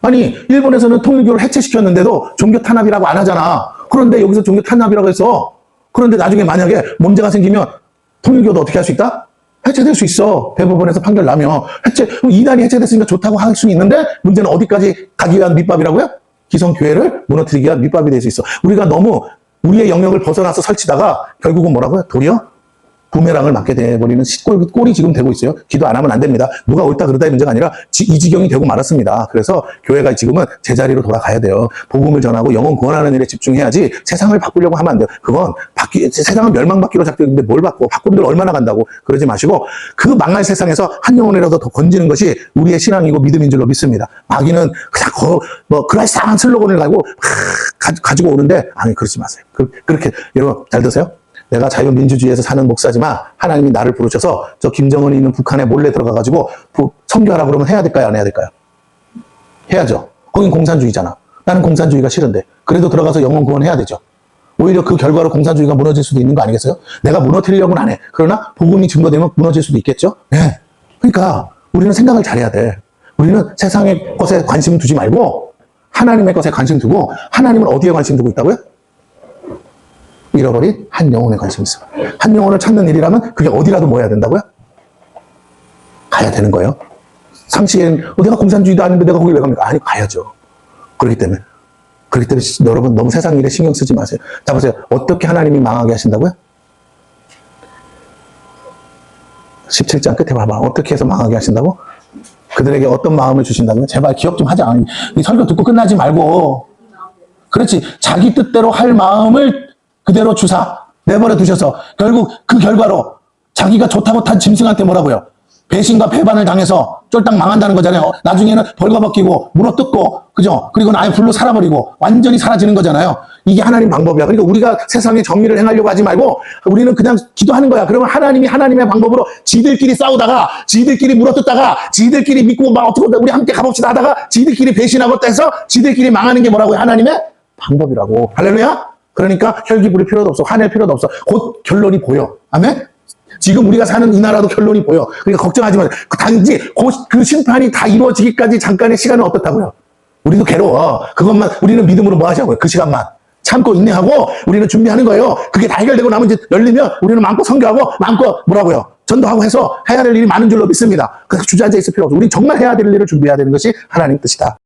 아니, 일본에서는 통일교를 해체시켰는데도 종교 탄압이라고 안 하잖아. 그런데 여기서 종교 탄압이라고 해서, 그런데 나중에 만약에 문제가 생기면 통일교도 어떻게 할 수 있다? 해체될 수 있어. 대법원에서 판결 나면. 이단이 해체됐으니까 좋다고 할 수는 있는데, 문제는 어디까지 가기 위한 밑밥이라고요? 기성교회를 무너뜨리기 위한 밑밥이 될 수 있어. 우리가 너무 우리의 영역을 벗어나서 설치다가 결국은 뭐라고요? 도리어 부메랑을 맞게 돼버리는 꼴이 지금 되고 있어요. 기도 안 하면 안 됩니다. 누가 옳다 그러다의 문제가 아니라 이 지경이 되고 말았습니다. 그래서 교회가 지금은 제자리로 돌아가야 돼요. 복음을 전하고 영혼 구원하는 일에 집중해야지 세상을 바꾸려고 하면 안 돼요. 그건 세상은 멸망받기로 작정했는데 뭘 바꿔? 바꾸는들 얼마나 간다고 그러지 마시고 그 망할 세상에서 한 영혼이라도 더 건지는 것이 우리의 신앙이고 믿음인 줄로 믿습니다. 마귀는 그냥 그라이스한 슬로건을 가지고 오는데 아니 그러지 마세요. 그렇게 여러분 잘 드세요. 내가 자유민주주의에서 사는 목사지만 하나님이 나를 부르셔서 저 김정은이 있는 북한에 몰래 들어가가지고 선교하라 그러면 해야 될까요? 안 해야 될까요? 해야죠. 거긴 공산주의잖아. 나는 공산주의가 싫은데 그래도 들어가서 영혼 구원해야 되죠. 오히려 그 결과로 공산주의가 무너질 수도 있는 거 아니겠어요? 내가 무너뜨리려고는 안 해. 그러나 복음이 증거되면 무너질 수도 있겠죠? 네. 그러니까 우리는 생각을 잘해야 돼. 우리는 세상의 것에 관심 두지 말고 하나님의 것에 관심 두고 하나님은 어디에 관심 두고 있다고요? 잃어버린 한 영혼에 관심이 있어. 한 영혼을 찾는 일이라면 그게 어디라도 모여야 된다고요? 가야 되는 거예요. 상시엔 내가 공산주의도 아닌데 내가 거기 왜 갑니까? 아니 가야죠. 그렇기 때문에 여러분 너무 세상 일에 신경 쓰지 마세요. 자 보세요. 어떻게 하나님이 망하게 하신다고요? 17장 끝에 봐봐. 어떻게 해서 망하게 하신다고? 그들에게 어떤 마음을 주신다고요? 제발 기억 좀 하자. 이 설교 듣고 끝나지 말고. 그렇지. 자기 뜻대로 할 마음을 그대로 주사 내버려 두셔서 결국 그 결과로 자기가 좋다고 탄 짐승한테 뭐라고요? 배신과 배반을 당해서 쫄딱 망한다는 거잖아요. 나중에는 벌거벗기고 물어뜯고 그죠? 그리고 아예 불로 살아버리고 완전히 사라지는 거잖아요. 이게 하나님 방법이야. 그러니까 우리가 세상에 정의를 행하려고 하지 말고 우리는 그냥 기도하는 거야. 그러면 하나님이 하나님의 방법으로 지들끼리 싸우다가 지들끼리 물어뜯다가 지들끼리 믿고 막 어떻게 우리 함께 가봅시다 하다가 지들끼리 배신하고 떼서 지들끼리 망하는 게 뭐라고요? 하나님의 방법이라고. 할렐루야? 그러니까 혈기 부릴 필요도 없어. 화낼 필요도 없어. 곧 결론이 보여. 아멘? 지금 우리가 사는 이 나라도 결론이 보여. 그러니까 걱정하지 마세요. 단지 그 심판이 다 이루어지기까지 잠깐의 시간은 어떻다고요? 우리도 괴로워. 그것만 우리는 믿음으로 뭐 하자고요? 그 시간만. 참고 인내하고 우리는 준비하는 거예요. 그게 다 해결되고 나면 이제 열리면 우리는 마음껏 선교하고 마음껏 뭐라고요? 전도하고 해서 해야 될 일이 많은 줄로 믿습니다. 그래서 주저앉아 있을 필요 없어. 우리 정말 해야 될 일을 준비해야 되는 것이 하나님 뜻이다.